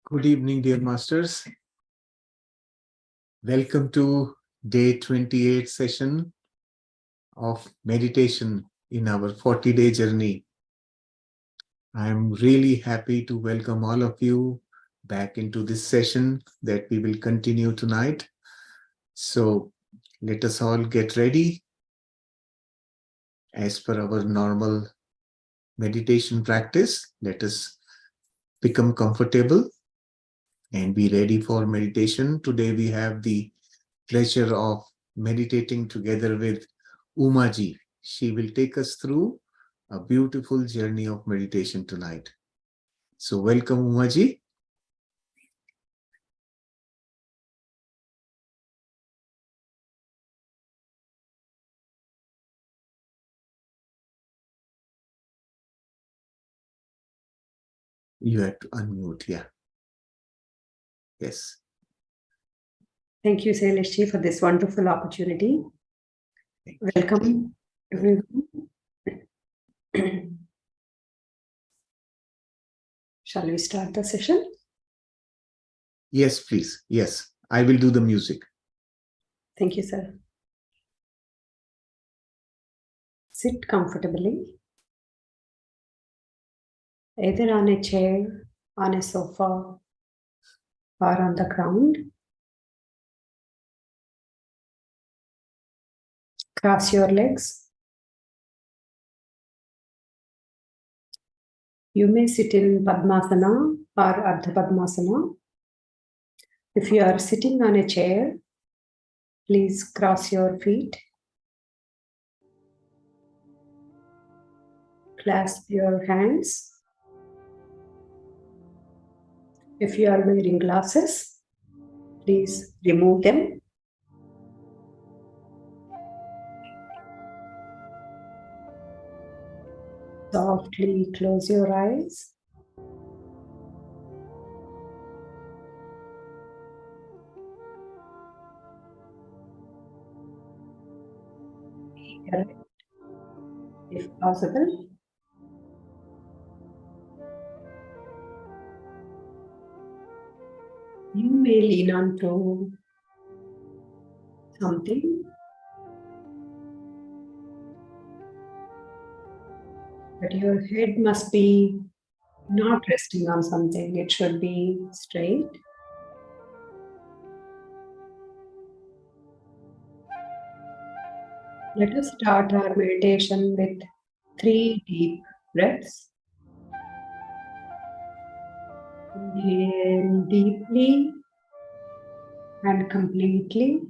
Good evening, dear masters. Welcome to day 28 session of meditation in our 40-day journey. I'm really happy to welcome all of you back into this session that we will continue tonight. So let us all get ready as per our normal meditation practice. Let us become comfortable and be ready for meditation. Today we have the pleasure of meditating together with Umaji. She will take us through a beautiful journey of meditation tonight. So welcome, Umaji. You have to unmute, yeah. Yes. Thank you, Sailesh, for this wonderful opportunity. Welcome, everyone. Shall we start the session? Yes, please. Yes, I will do the music. Thank you, sir. Sit comfortably, either on a chair, on a sofa, or on the ground. Cross your legs. You may sit in Padmasana or Ardha Padmasana. If you are sitting on a chair, please cross your feet. Clasp your hands. If you are wearing glasses, please remove them. Softly close your eyes. Correct, if possible. You may lean on to something, but your head must be not resting on something. It should be straight. Let us start our meditation with 3 deep breaths. Inhale deeply and completely.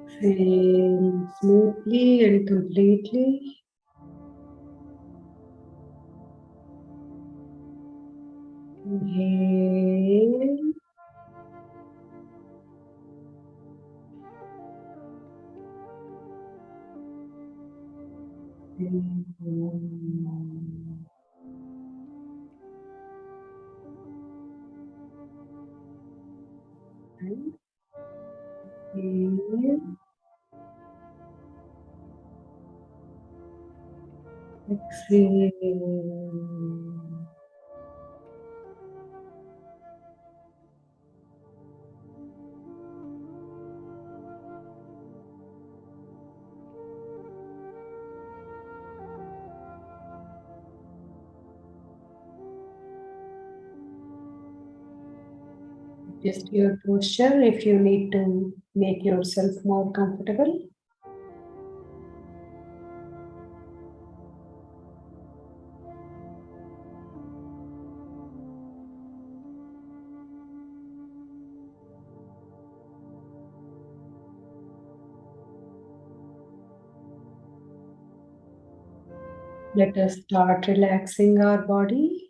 Exhale smoothly and completely. Inhale. Inhale. Exhale. Just your posture if you need to make yourself more comfortable. Let us start relaxing our body.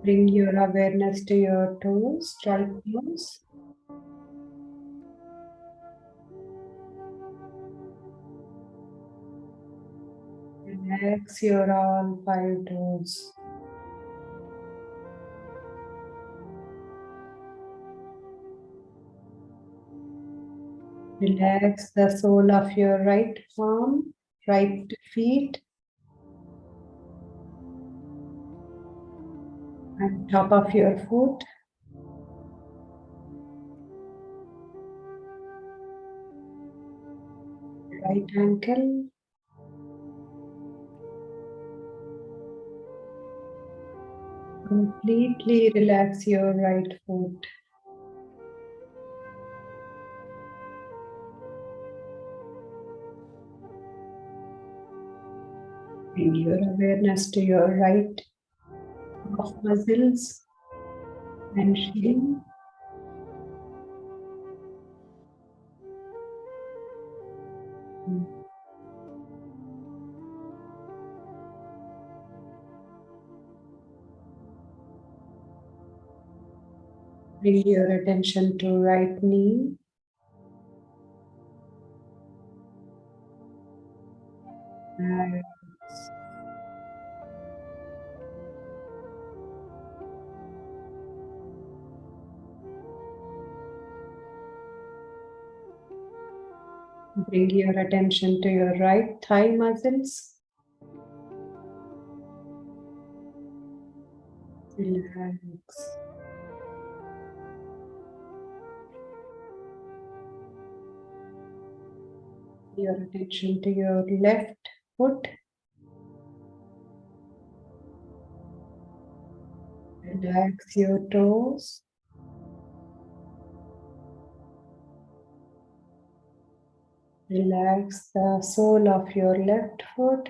Bring your awareness to your toes, right toes. Relax your all 5 toes. Relax the sole of your right arm, right feet, and top of your foot. Right ankle. Completely relax your right foot. Bring your awareness to your right calf muscles and shin. Bring your attention to right knee. And bring your attention to your right thigh muscles. Relax. Your attention to your left foot. Relax your toes. Relax the sole of your left foot.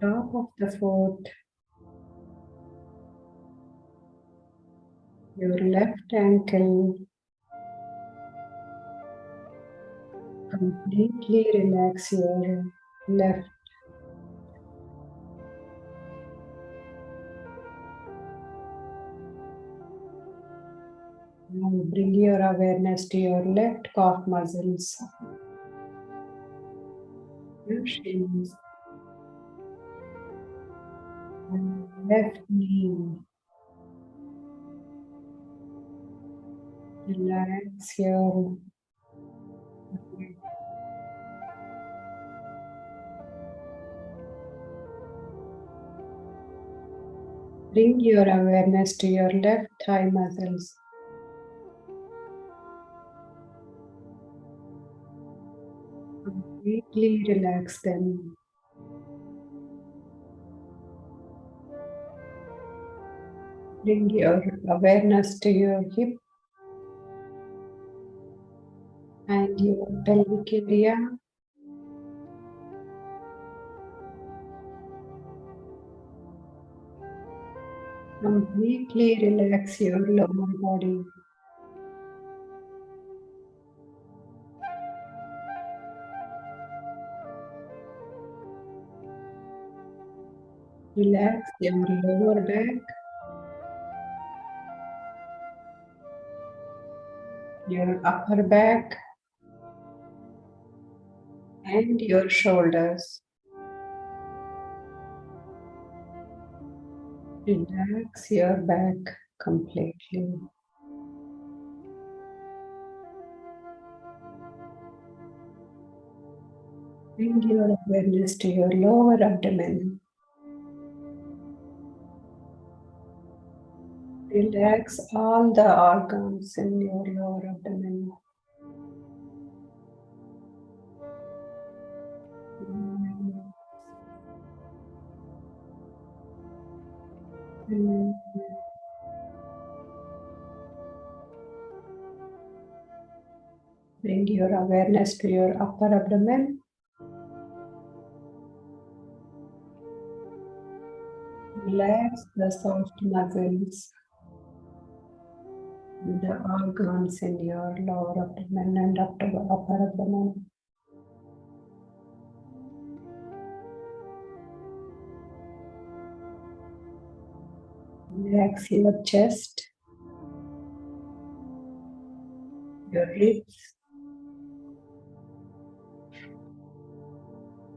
Top of the foot. Your left ankle. Completely relax your left. Now bring your awareness to your left calf muscles. Your shins. And left knee. Relax your bring your awareness to your left thigh muscles. Completely relax them. Bring your awareness to your hip and your pelvic area. Completely relax your lower body. Relax your lower back, your upper back, and your shoulders. Relax your back completely. Bring your awareness to your lower abdomen. Relax all the organs in your lower abdomen. Bring your awareness to your upper abdomen. Relax the soft muscles, the organs in your lower abdomen and upper abdomen. Relax your chest, your ribs,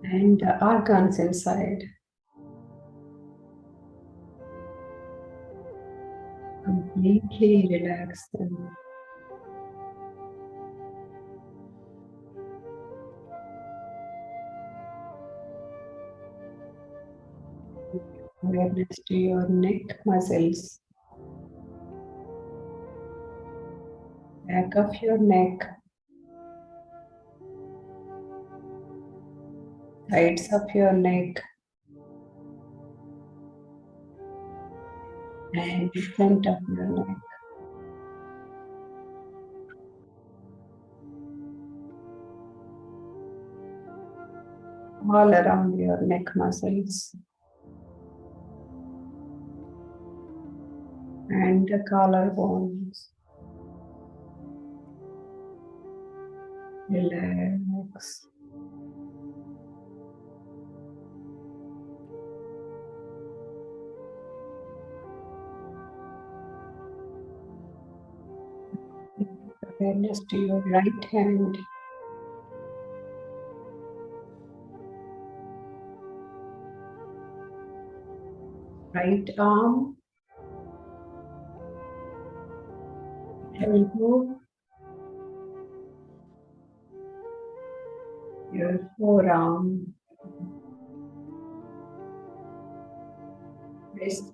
and the organs inside. Completely relax them. Awareness to your neck muscles, back of your neck, sides of your neck, and the front of your neck. All around your neck muscles and the collarbones. Relax. Awareness to your right hand, right arm, elbow, your forearm, wrist,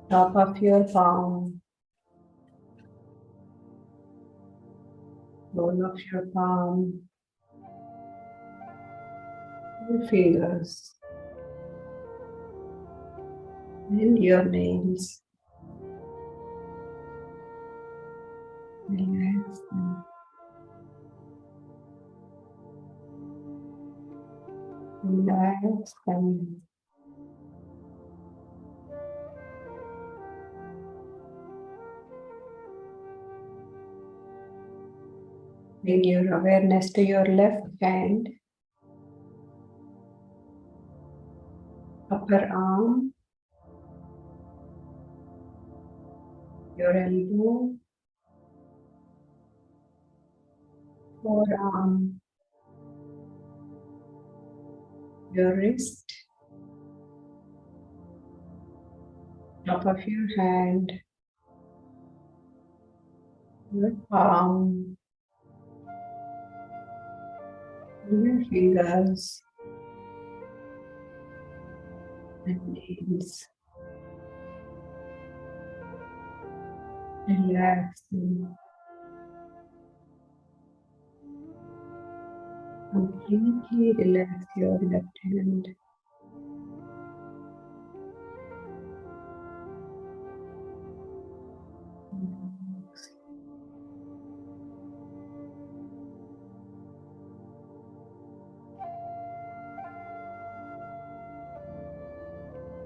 top of your palm, ball of your palm, your fingers, and your nails. Relax them. Relax them. Bring your awareness to your left hand, upper arm, your elbow, forearm, your wrist, top of your hand, your palm, your fingers, and nails. Relaxing. Completely relax your left hand. Relax.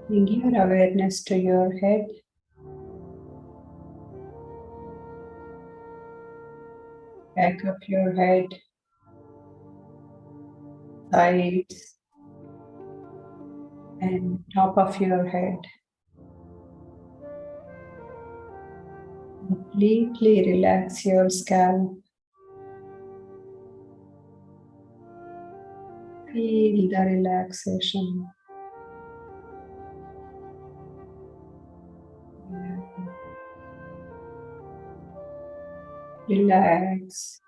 Bring your awareness to your head, back of your head, sides, and top of your head. Completely relax your scalp. Feel the relaxation. Relax.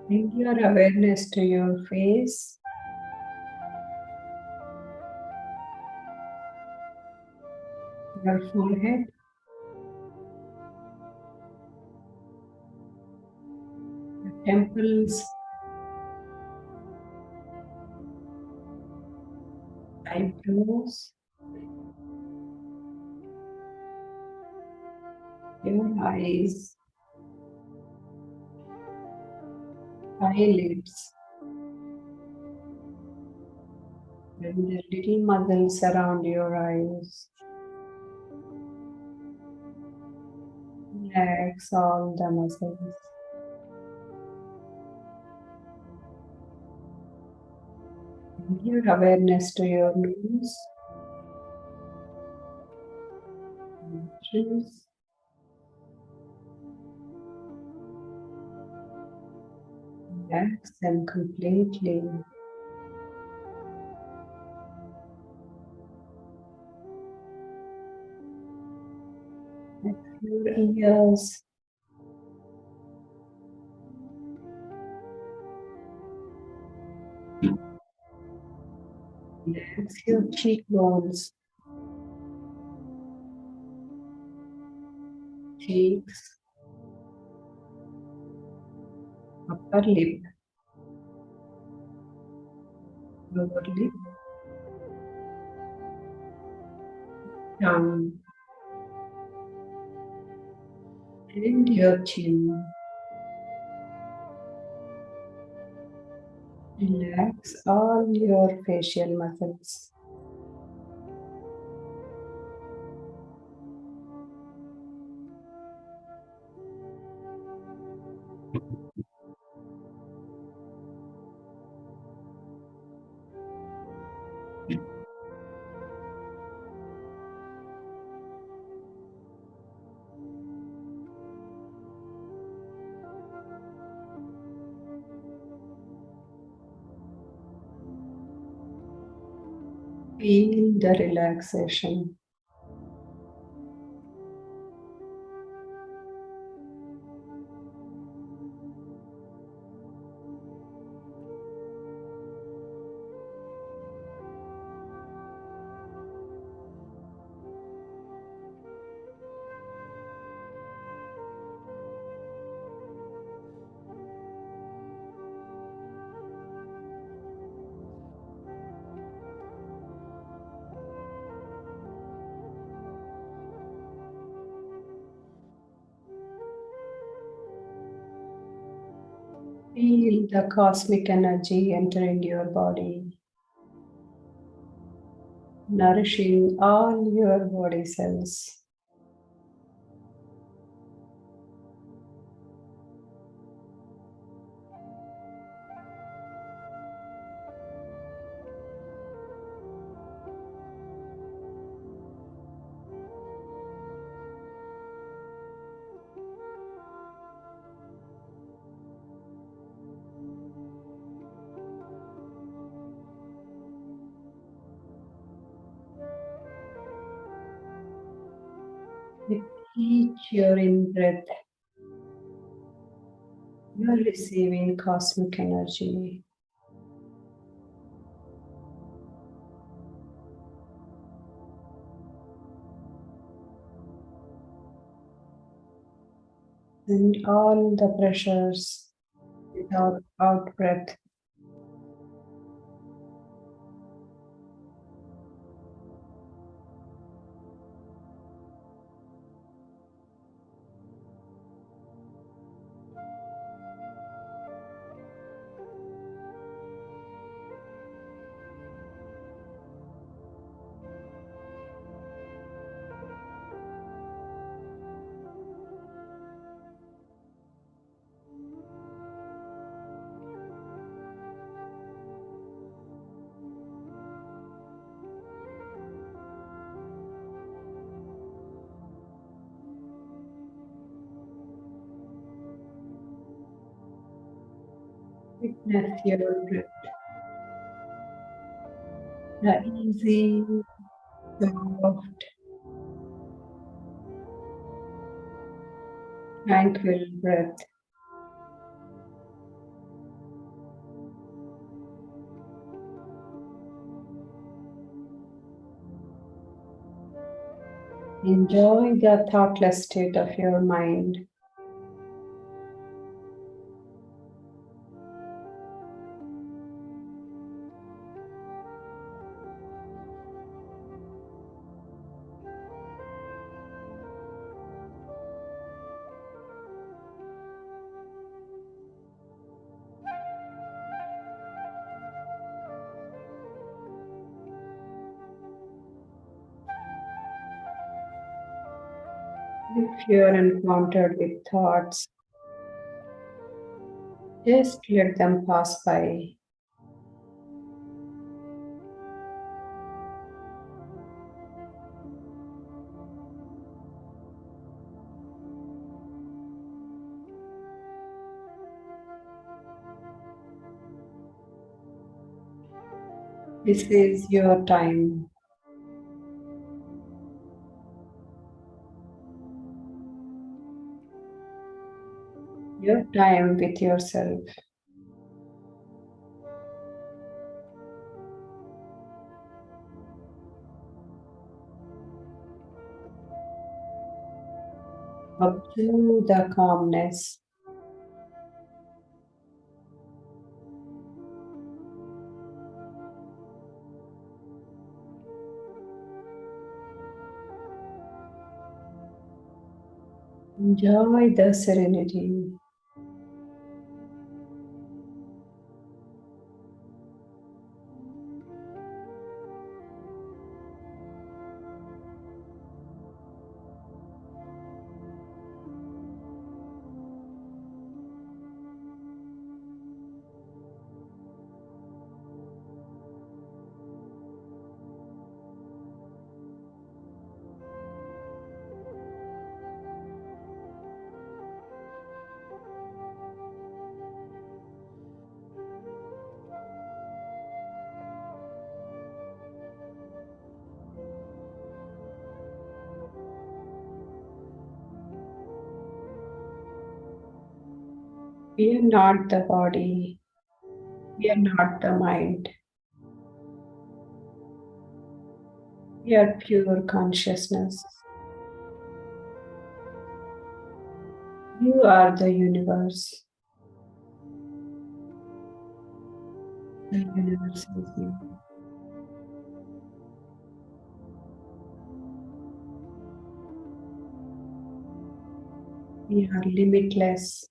Bring your awareness to your face, your forehead, your temples, eyebrows, your eyes, eyelids, and the little muscles around your eyes. Relax all the muscles. Bring your awareness to your nose, nostrils, Relax them completely. Your ears, relax your cheekbones, cheeks, upper lip, lower lip, tongue, and your chin. Relax all your facial muscles. Feel the relaxation. Feel the cosmic energy entering your body, nourishing all your body cells. With each your in breath, you are receiving cosmic energy. And all the pressures without out breath. Witness your breath. The easy, soft, tranquil breath. Enjoy the thoughtless state of your mind. If you are encountered with thoughts, just let them pass by. This is your time. Your time with yourself. Observe the calmness. Enjoy the serenity. We are not the body. We are not the mind. We are pure consciousness. You are the universe. The universe is you. We are limitless.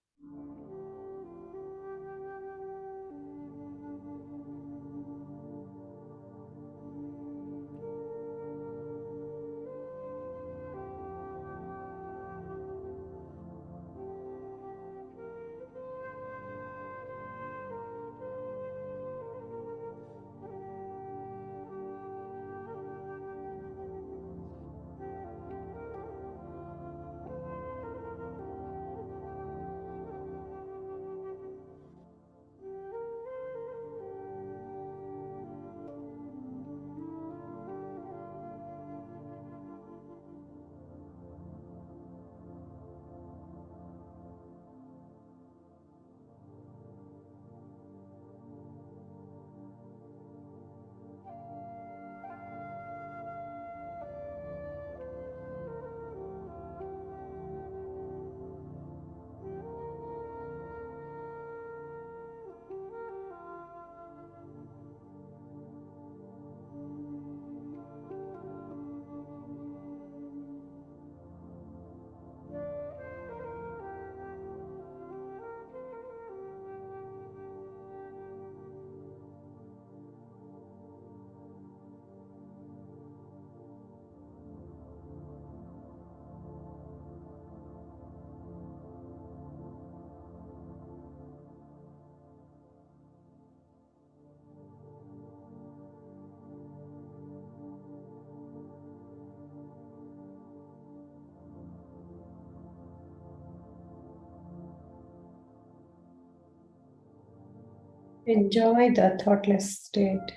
Enjoy the thoughtless state.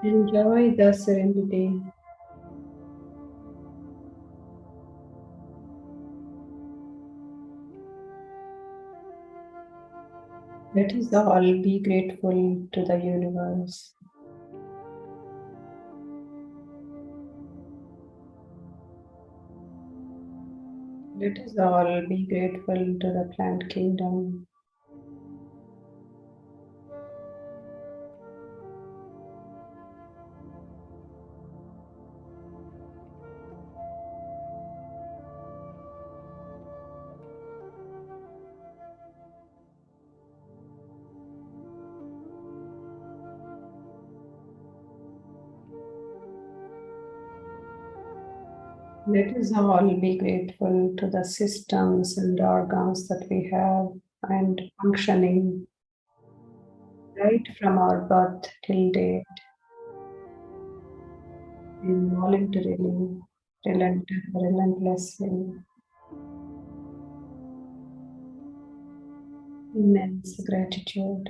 Enjoy the serenity. Let us all be grateful to the universe. Let us all be grateful to the plant kingdom. Let us all be grateful to the systems and organs that we have and functioning right from our birth till date, involuntarily, relentlessly. Immense gratitude.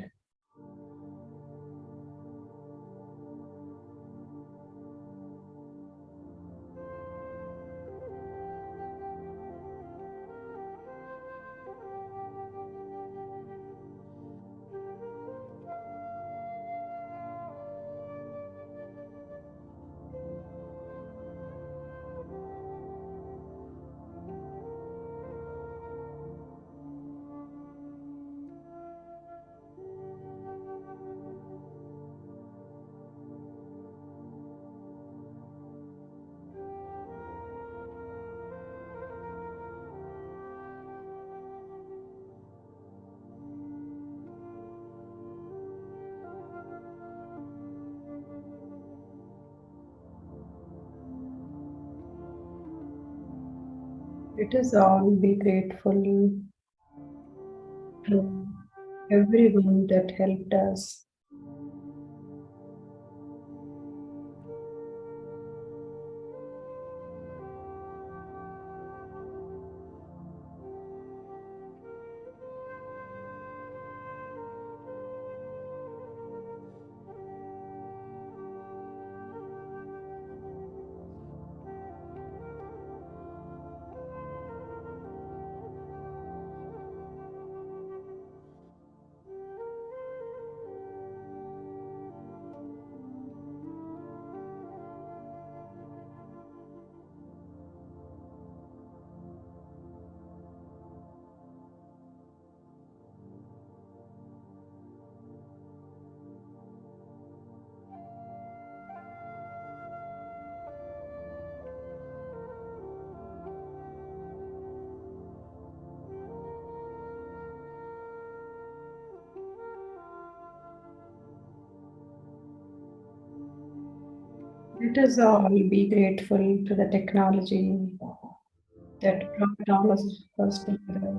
Let us all be grateful to everyone that helped us. Let us all be grateful to the technology that brought all of us together.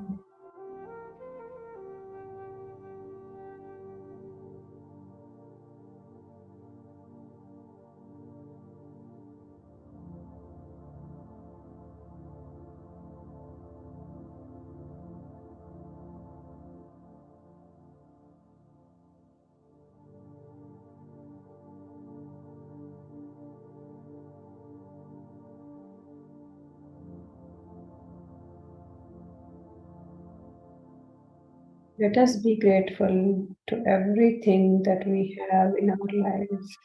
Let us be grateful to everything that we have in our lives.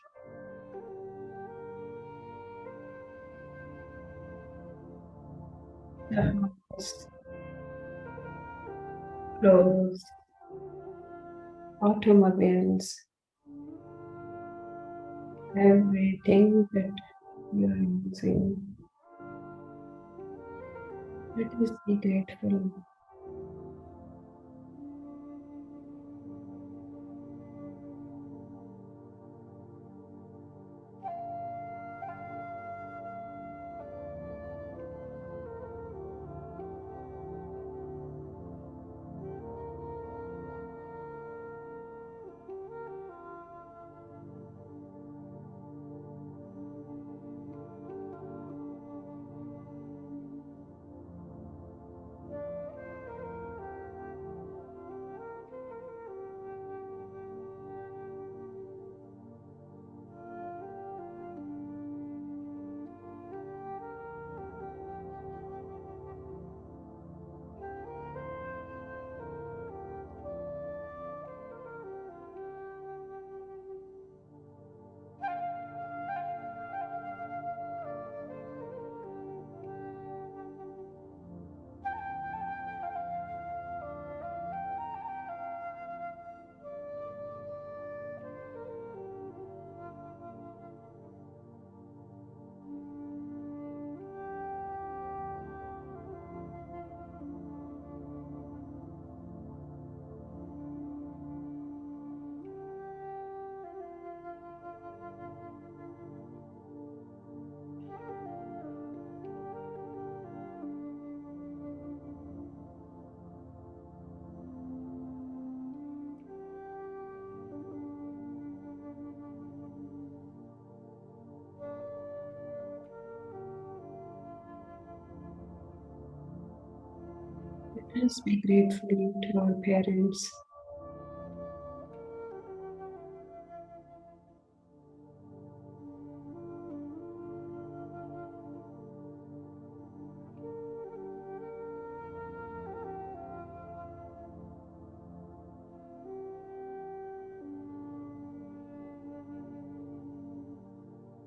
The house, clothes, automobiles, everything that you are using. Let us be grateful. Let us be grateful to our parents.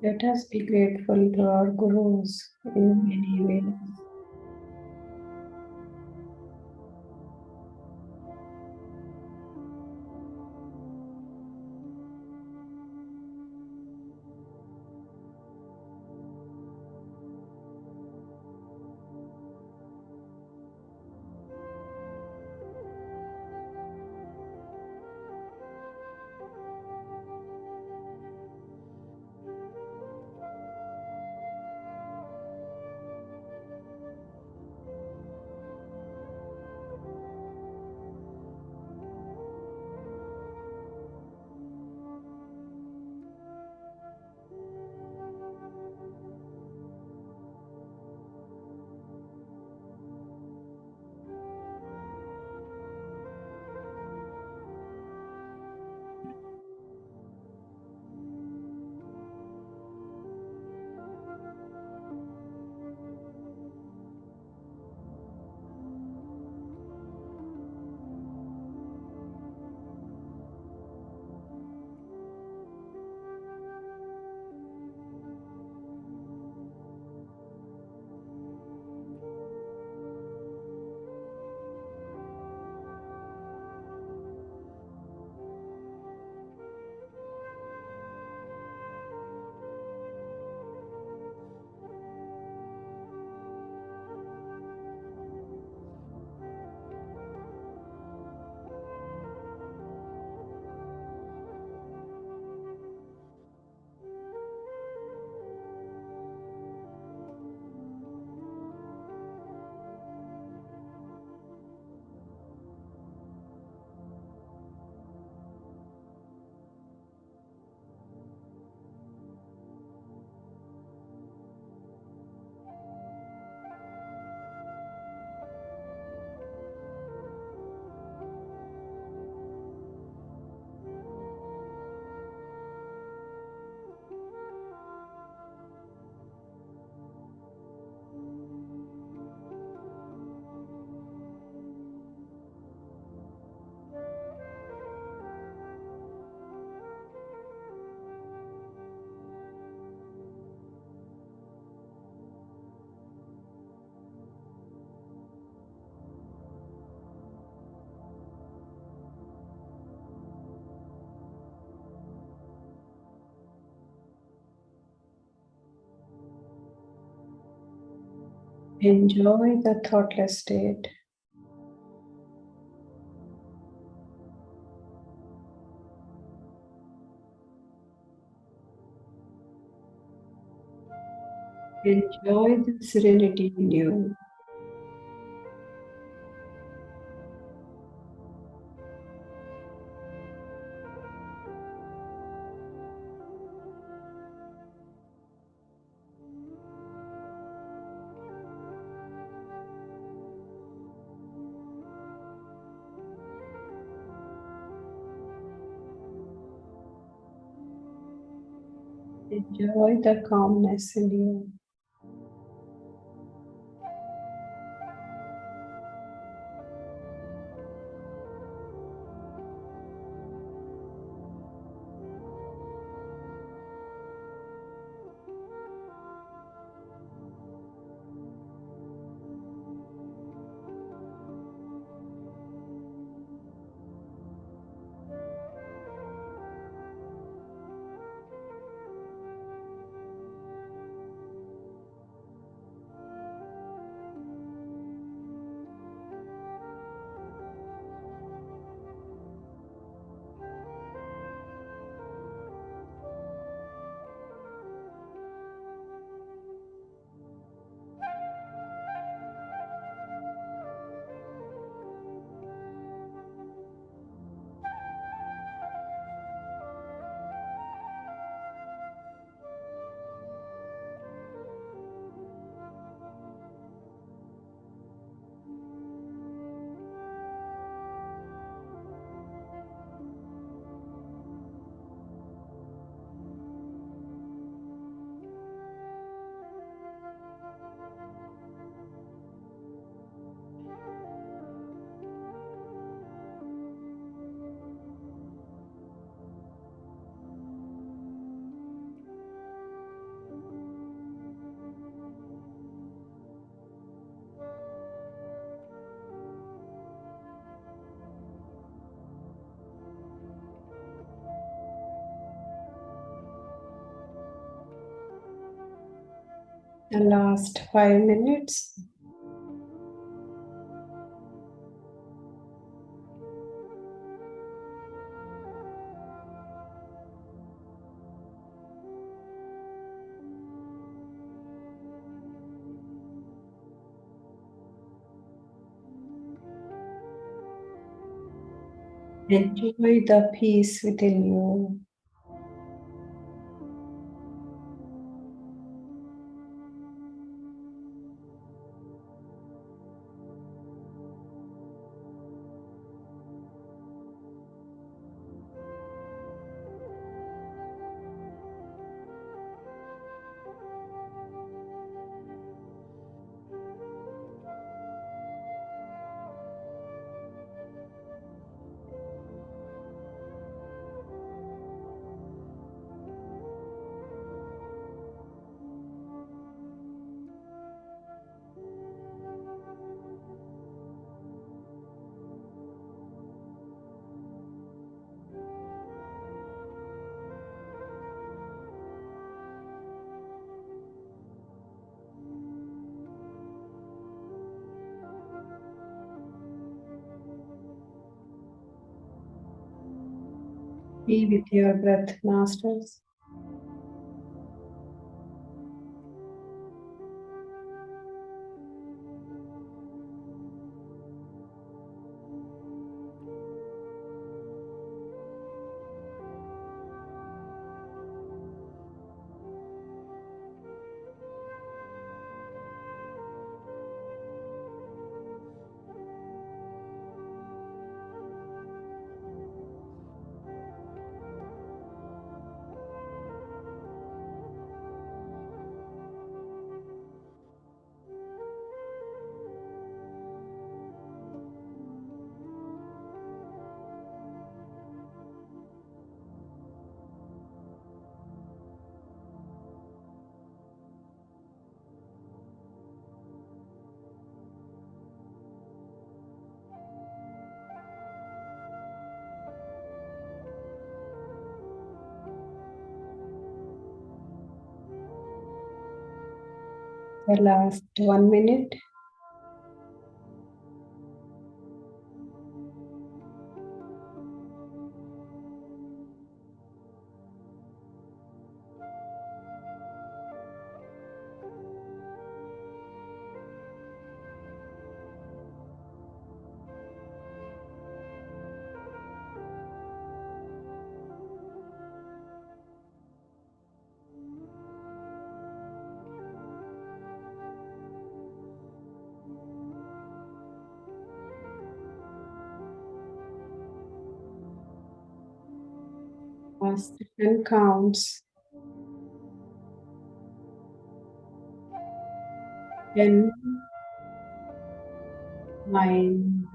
Let us be grateful to our gurus in many ways. Enjoy the thoughtless state. Enjoy the serenity in you. Enjoy the calmness in you. The last 5 minutes. Enjoy the peace within you. Be with your breath, masters. The last 1 minute. Master counts 10, 9,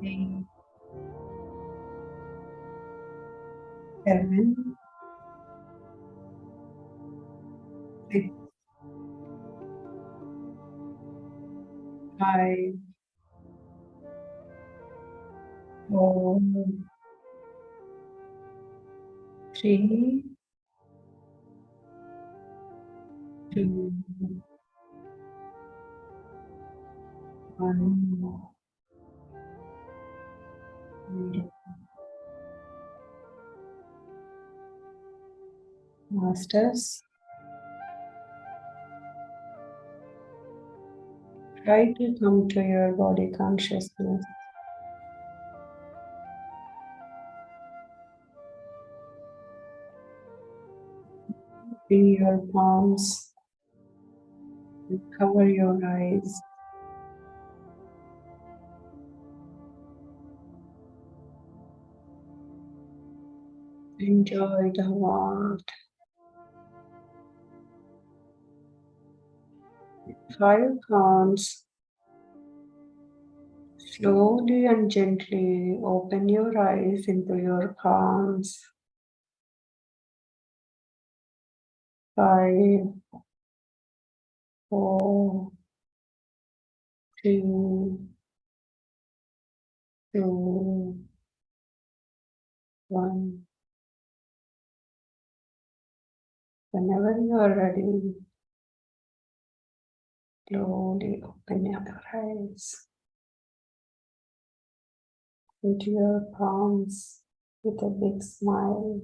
8, 7, 6, 5, 4, 3, 2, 1. Masters, try to come to your body consciousness. Bring your palms and cover your eyes. Enjoy the warmth. 5 counts. Slowly and gently open your eyes into your palms. 5, 4, 3, 2, 1. Whenever you are ready, slowly open your eyes into your palms with a big smile.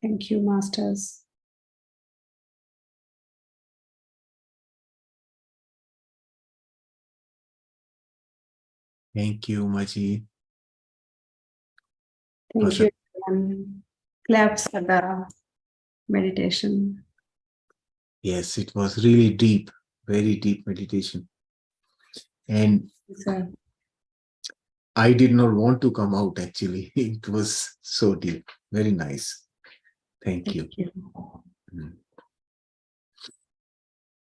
Thank you, Masters. Thank you, Maji. Thank you. Claps for the meditation. Yes, it was really deep, very deep meditation. And Sir. I did not want to come out actually. It was so deep. Very nice. Thank you.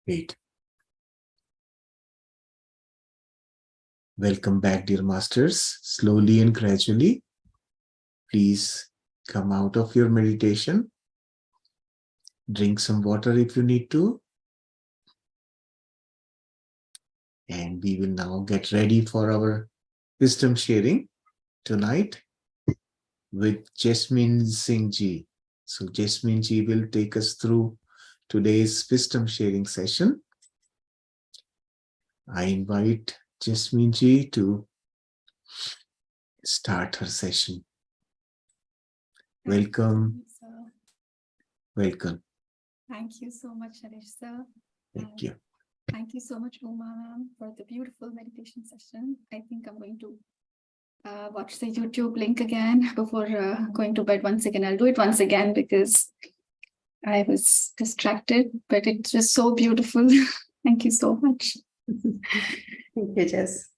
Great. Welcome back, dear masters. Slowly and gradually, please come out of your meditation. Drink some water if you need to. And we will now get ready for our wisdom sharing tonight with Jasmine Singh Ji. So Jasmine Ji will take us through today's wisdom sharing session. I invite Jasmine Ji to start her session. Welcome. Welcome. Thank you so much, Harish sir. Thank you. Thank you so much, Uma ma'am, for the beautiful meditation session. I think I'm going to watch the YouTube link again before going to bed once again. I'll do it once again because I was distracted, but it's just so beautiful. Thank you so much. Thank you, Jess.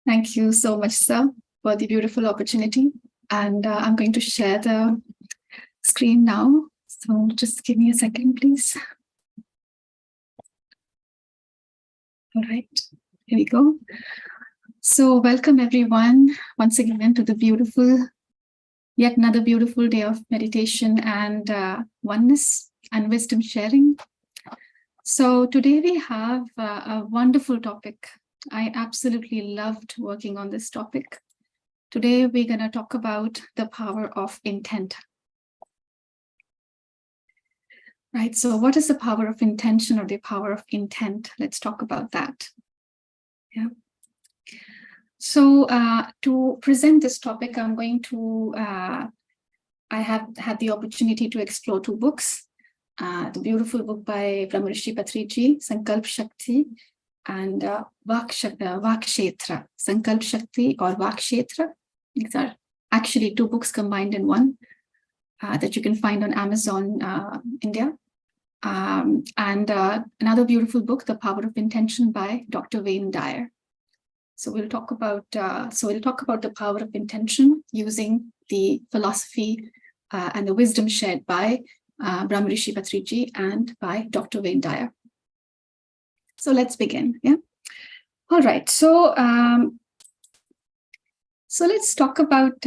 Thank you so much, sir, for the beautiful opportunity. And I'm going to share the screen now. So just give me a second, please. All right, here we go. So welcome everyone once again to the yet another beautiful day of meditation and oneness and wisdom sharing. So today we have a wonderful topic. I absolutely loved working on this topic. Today we're going to talk about the power of intent. Right, so what is the power of intention or the power of intent? Let's talk about that. Yeah. So to present this topic, I'm going to, I have had the opportunity to explore two books. The beautiful book by Brahmarishi Patriji, Sankalp Shakti, and Vakshetra, Sankalp Shakti or Vakshetra. These are actually two books combined in one that you can find on Amazon India. And another beautiful book, The Power of Intention by Dr. Wayne Dyer. So we'll talk about the power of intention using the philosophy and the wisdom shared by Brahmarishi Patriji and by Dr. Wayne Dyer. So let's begin. Yeah. All right. So so let's talk about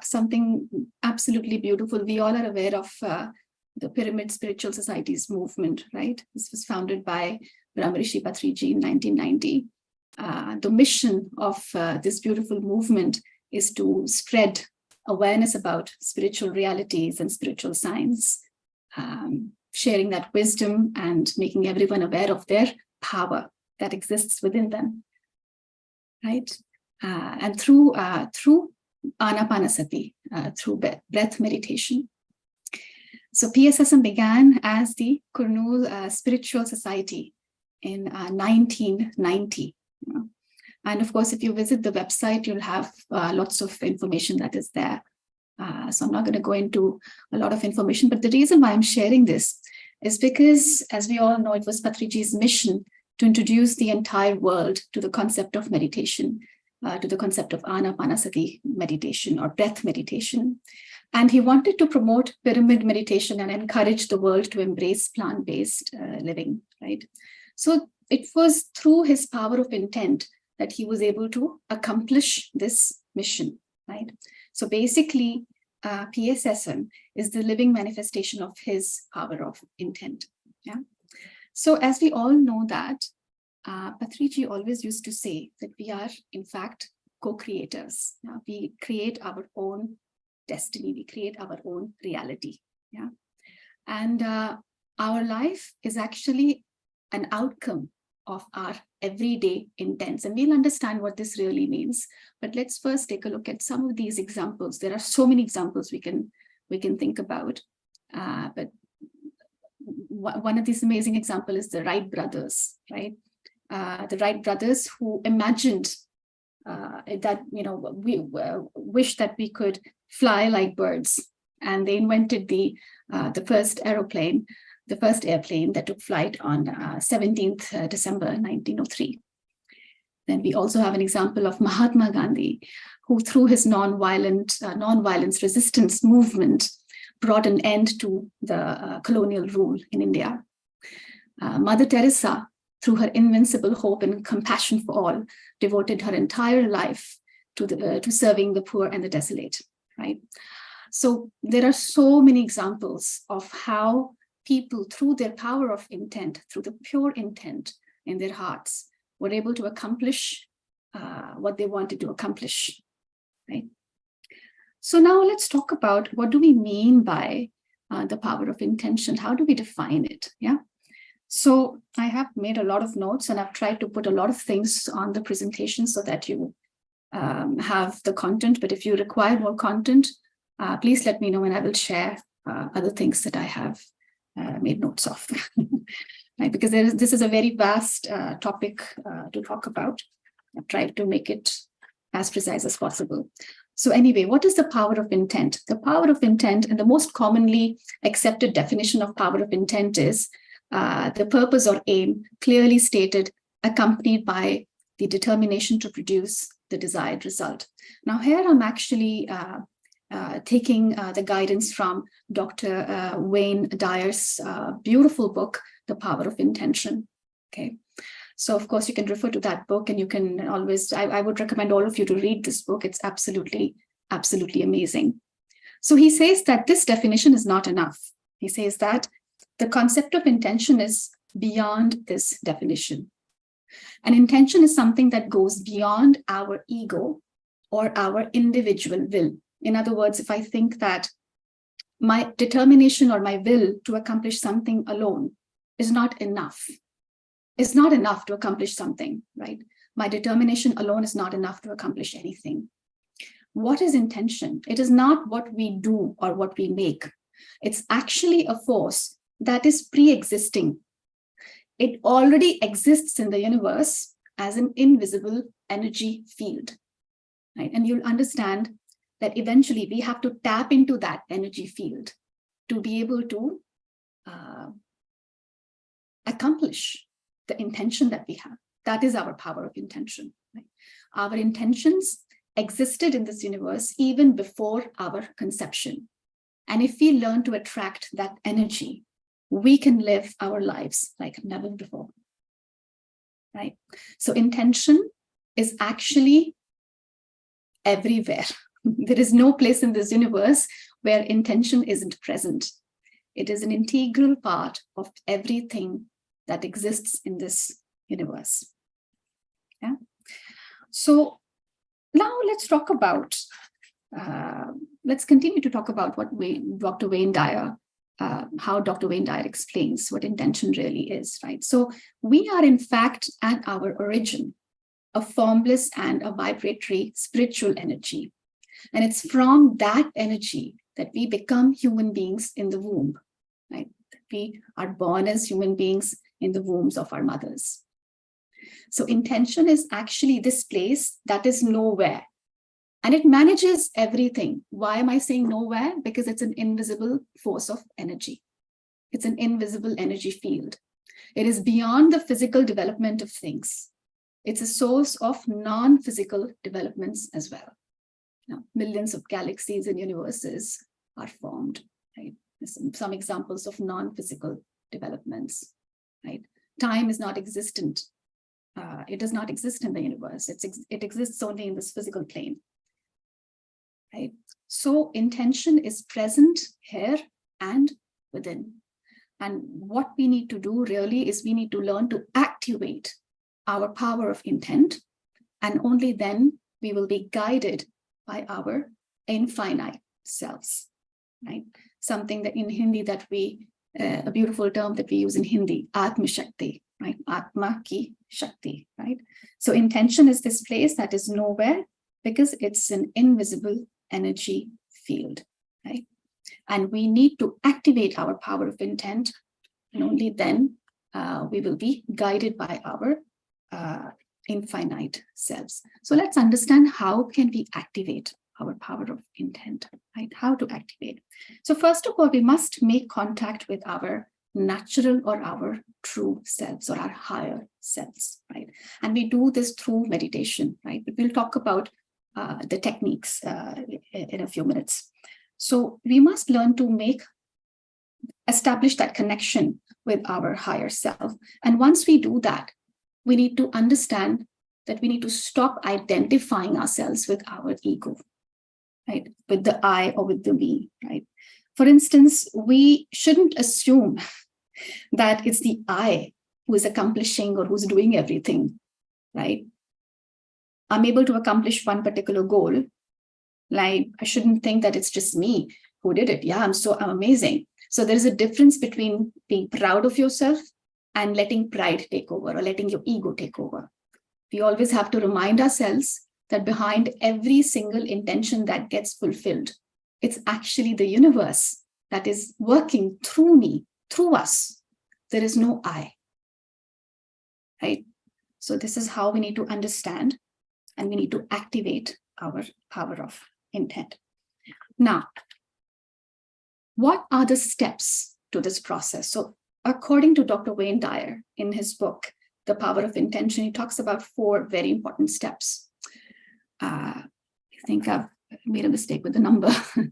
something absolutely beautiful. We all are aware of the Pyramid Spiritual Societies movement, right? This was founded by Brahmarishi Patriji in 1990. The mission of this beautiful movement is to spread awareness about spiritual realities and spiritual science, sharing that wisdom and making everyone aware of their power that exists within them, right? And through Anapanasati, through breath meditation. So PSSM began as the Kurnool Spiritual Society in 1990. And of course, if you visit the website, you'll have lots of information that is there. So I'm not going to go into a lot of information, but the reason why I'm sharing this is because, as we all know, it was Patriji's mission to introduce the entire world to the concept of meditation, to the concept of Anapanasati meditation or breath meditation. And he wanted to promote pyramid meditation and encourage the world to embrace plant-based living, right? So it was through his power of intent that he was able to accomplish this mission, right? So basically, PSSM is the living manifestation of his power of intent. Yeah. So as we all know that, Patriji always used to say that we are, in fact, co-creators. We create our own destiny. We create our own reality. Yeah. And our life is actually an outcome of our everyday intents. And we'll understand what this really means. But let's first take a look at some of these examples. There are so many examples we can think about. But one of these amazing examples is the Wright brothers, right? The Wright brothers who imagined that, we wish that we could fly like birds. And they invented the first airplane that took flight on 17th December 1903. Then we also have an example of Mahatma Gandhi, who through his non-violence resistance movement brought an end to the colonial rule in India. Mother Teresa, through her invincible hope and compassion for all, devoted her entire life to serving the poor and the desolate, right? So there are so many examples of how people, through their power of intent, through the pure intent in their hearts, were able to accomplish what they wanted to accomplish, right? So now let's talk about what do we mean by the power of intention? How do we define it? Yeah. So I have made a lot of notes and I've tried to put a lot of things on the presentation so that you have the content. But if you require more content, please let me know and I will share other things that I have made notes of. Right? Because this is a very vast topic to talk about. I've tried to make it as precise as possible. So anyway, what is the power of intent? The power of intent, and the most commonly accepted definition of power of intent is the purpose or aim clearly stated, accompanied by the determination to produce the desired result. Now here I'm actually taking the guidance from Dr. Wayne Dyer's beautiful book, The Power of Intention. Okay. So of course you can refer to that book and you can always, I would recommend all of you to read this book. It's absolutely amazing. So he says that this definition is not enough. He says that the concept of intention is beyond this definition. An intention is something that goes beyond our ego or our individual will. In other words, if I think that my determination or my will to accomplish something alone is not enough, it's not enough to accomplish something, right? My determination alone is not enough to accomplish anything. What is intention? It is not what we do or what we make. It's actually a force that is pre-existing. It already exists in the universe as an invisible energy field, right? And you'll understand that eventually we have to tap into that energy field to be able to accomplish the intention that we have. That is our power of intention. Right? Our intentions existed in this universe even before our conception. And if we learn to attract that energy, we can live our lives like never before. Right? So intention is actually everywhere. There is no place in this universe where intention isn't present. It is an integral part of everything that exists in this universe. Yeah. So now let's talk about, let's continue to talk about what Dr. Wayne Dyer, how Dr. Wayne Dyer explains what intention really is, right? So we are in fact at our origin a formless and a vibratory spiritual energy. And it's from that energy that we become human beings in the womb, right? We are born as human beings in the wombs of our mothers. So intention is actually this place that is nowhere. And it manages everything. Why am I saying nowhere? Because it's an invisible force of energy. It's an invisible energy field. It is beyond the physical development of things. It's a source of non-physical developments as well. Now, millions of galaxies and universes are formed, right? There's some examples of non-physical developments, right? Time is not existent It does not exist in the universe. It exists only in this physical plane. Right? So intention is present here and within. And what we need to do really is we need to learn to activate our power of intent. And only then we will be guided by our infinite selves, right? Something that in Hindi that a beautiful term that we use in Hindi, Atma Shakti, right? Atma ki Shakti, right? So intention is this place that is nowhere because it's an invisible energy field, right? And we need to activate our power of intent, and only then we will be guided by our infinite selves. So let's understand how can we activate our power of intent, right? How to activate. So first of all, we must make contact with our natural or our true selves or our higher selves, right? And we do this through meditation, right? But we'll talk about the techniques in a few minutes. So we must learn to establish that connection with our higher self. And once we do that, we need to understand that we need to stop identifying ourselves with our ego, right? With the I or with the me, right? For instance, we shouldn't assume that it's the I who is accomplishing or who's doing everything, right? I'm able to accomplish one particular goal. Like, I shouldn't think that it's just me who did it. Yeah, I'm amazing. So there's a difference between being proud of yourself and letting pride take over or letting your ego take over. We always have to remind ourselves that behind every single intention that gets fulfilled, it's actually the universe that is working through me, through us. There is no I, right? So this is how we need to understand, and we need to activate our power of intent. Now, what are the steps to this process? So according to Dr. Wayne Dyer, in his book, The Power of Intention, he talks about 4 very important steps. I think I've made a mistake with the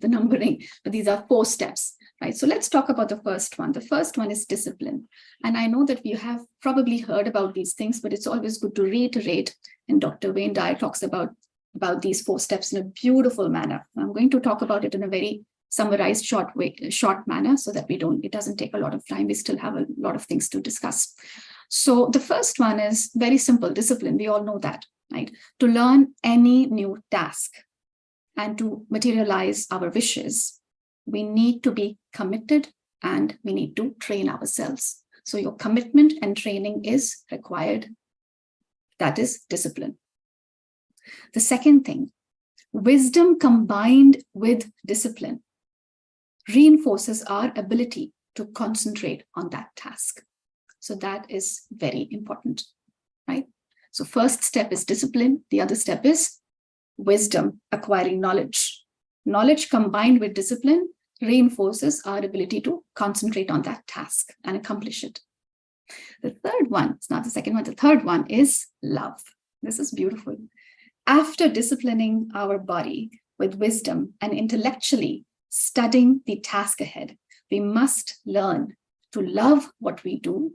numbering, but these are 4 steps, right? So let's talk about the first one. The first one is discipline. And I know that you have probably heard about these things, but it's always good to reiterate. And Dr. Wayne Dyer talks about these 4 steps in a beautiful manner. I'm going to talk about it in a very summarized short manner so that it doesn't take a lot of time. We still have a lot of things to discuss. So the first one is very simple, discipline. We all know that, right? To learn any new task and to materialize our wishes, we need to be committed and we need to train ourselves. So your commitment and training is required. That is discipline. The second thing, wisdom combined with discipline reinforces our ability to concentrate on that task. So that is very important, right? So first step is discipline. The other step is wisdom, acquiring knowledge. Knowledge combined with discipline reinforces our ability to concentrate on that task and accomplish it. The third one, it's not the second one, the third one is love. This is beautiful. After disciplining our body with wisdom and intellectually studying the task ahead, we must learn to love what we do,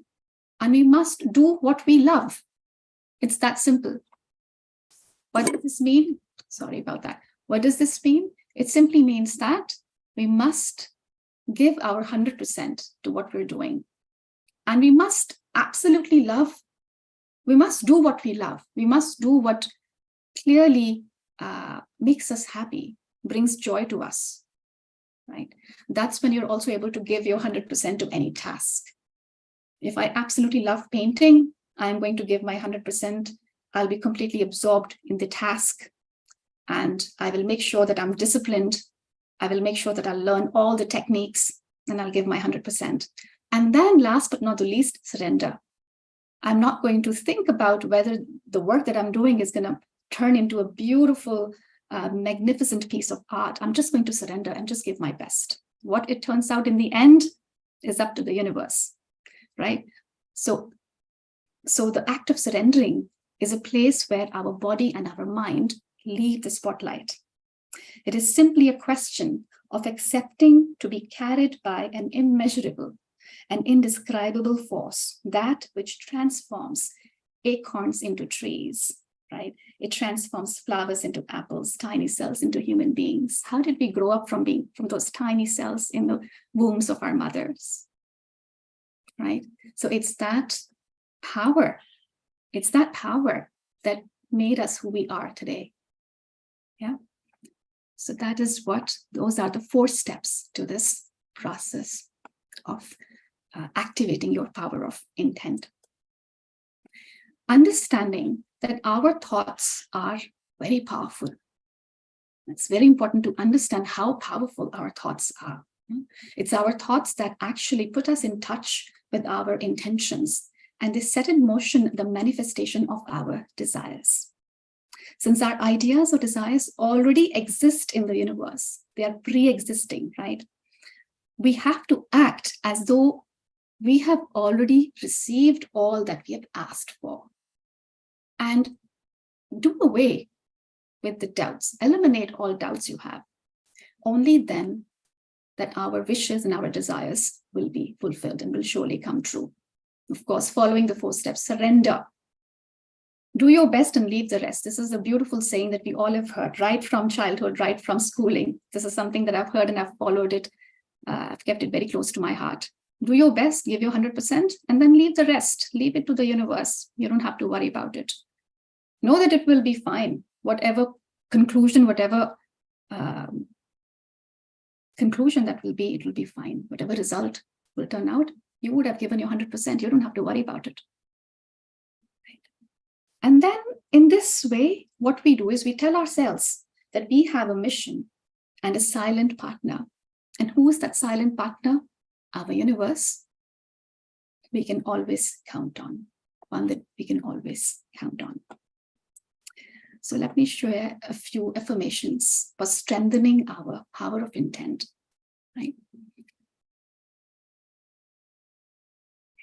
and we must do what we love. It's that simple. What does this mean? Sorry about that. What does this mean? It simply means that we must give our 100% to what we're doing. And we must absolutely love. We must do what we love. We must do what clearly makes us happy, brings joy to us, right? That's when you're also able to give your 100% to any task. If I absolutely love painting, I'm going to give my 100%. I'll be completely absorbed in the task, and I will make sure that I'm disciplined. I will make sure that I'll learn all the techniques, and I'll give my 100%. And then last but not the least, surrender. I'm not going to think about whether the work that I'm doing is going to turn into a beautiful, magnificent piece of art. I'm just going to surrender and just give my best. What it turns out in the end is up to the universe, right? So the act of surrendering is a place where our body and our mind leave the spotlight. It is simply a question of accepting to be carried by an immeasurable and indescribable force, that which transforms acorns into trees, right? It transforms flowers into apples, tiny cells into human beings. How did we grow up from those tiny cells in the wombs of our mothers, right? So it's that power. It's that power that made us who we are today. Yeah. So that is those are the 4 steps to this process of activating your power of intent. Understanding that our thoughts are very powerful. It's very important to understand how powerful our thoughts are. It's our thoughts that actually put us in touch with our intentions, and they set in motion the manifestation of our desires. Since our ideas or desires already exist in the universe, they are pre-existing, right? We have to act as though we have already received all that we have asked for, and do away with the doubts, eliminate all doubts you have. Only then that our wishes and our desires will be fulfilled and will surely come true. Of course, following the 4 steps, surrender. Do your best and leave the rest. This is a beautiful saying that we all have heard, right from childhood, right from schooling. This is something that I've heard and I've followed it. I've kept it very close to my heart. Do your best, give your 100%, and then leave the rest. Leave it to the universe. You don't have to worry about it. Know that it will be fine. Whatever conclusion, whatever conclusion that will be, it will be fine. Whatever result will turn out, you would have given your 100%. You don't have to worry about it. Right? And then in this way, what we do is we tell ourselves that we have a mission and a silent partner. And who is that silent partner? Our universe. We can always count on. One that we can always count on. So let me share a few affirmations for strengthening our power of intent, right?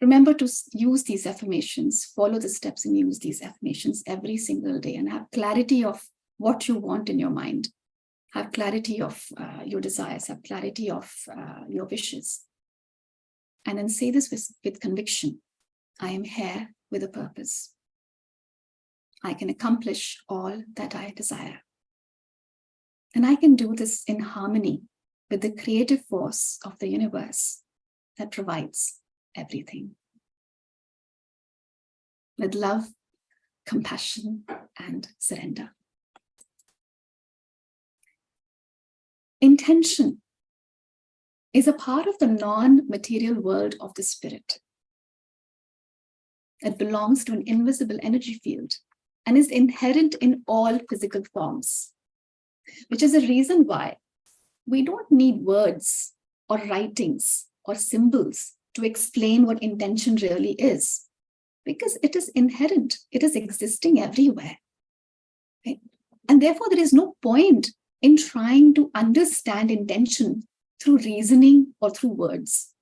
Remember to use these affirmations, follow the steps and use these affirmations every single day, and have clarity of what you want in your mind. Have clarity of your desires, have clarity of your wishes. And then say this with conviction. I am here with a purpose. I can accomplish all that I desire. And I can do this in harmony with the creative force of the universe that provides everything. With love, compassion, and surrender. Intention is a part of the non-material world of the spirit. It belongs to an invisible energy field and is inherent in all physical forms, which is a reason why we don't need words or writings or symbols to explain what intention really is, because it is inherent, it is existing everywhere. Right? And therefore, there is no point in trying to understand intention through reasoning or through words.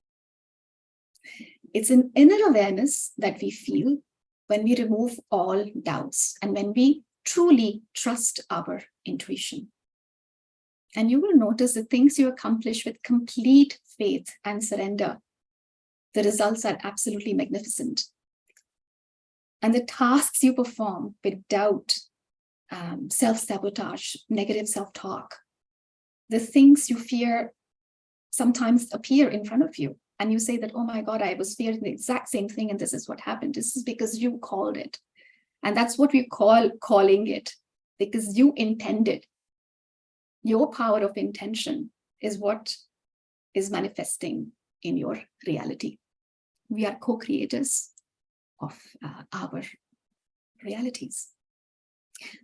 It's an inner awareness that we feel when we remove all doubts and when we truly trust our intuition. And you will notice the things you accomplish with complete faith and surrender, the results are absolutely magnificent. And the tasks you perform with doubt, self-sabotage, negative self-talk, the things you fear sometimes appear in front of you. And you say that, oh my God, I was fearing the exact same thing and this is what happened. This is because you called it. And that's what we call calling it, because you intended. Your power of intention is what is manifesting in your reality. We are co-creators of our realities.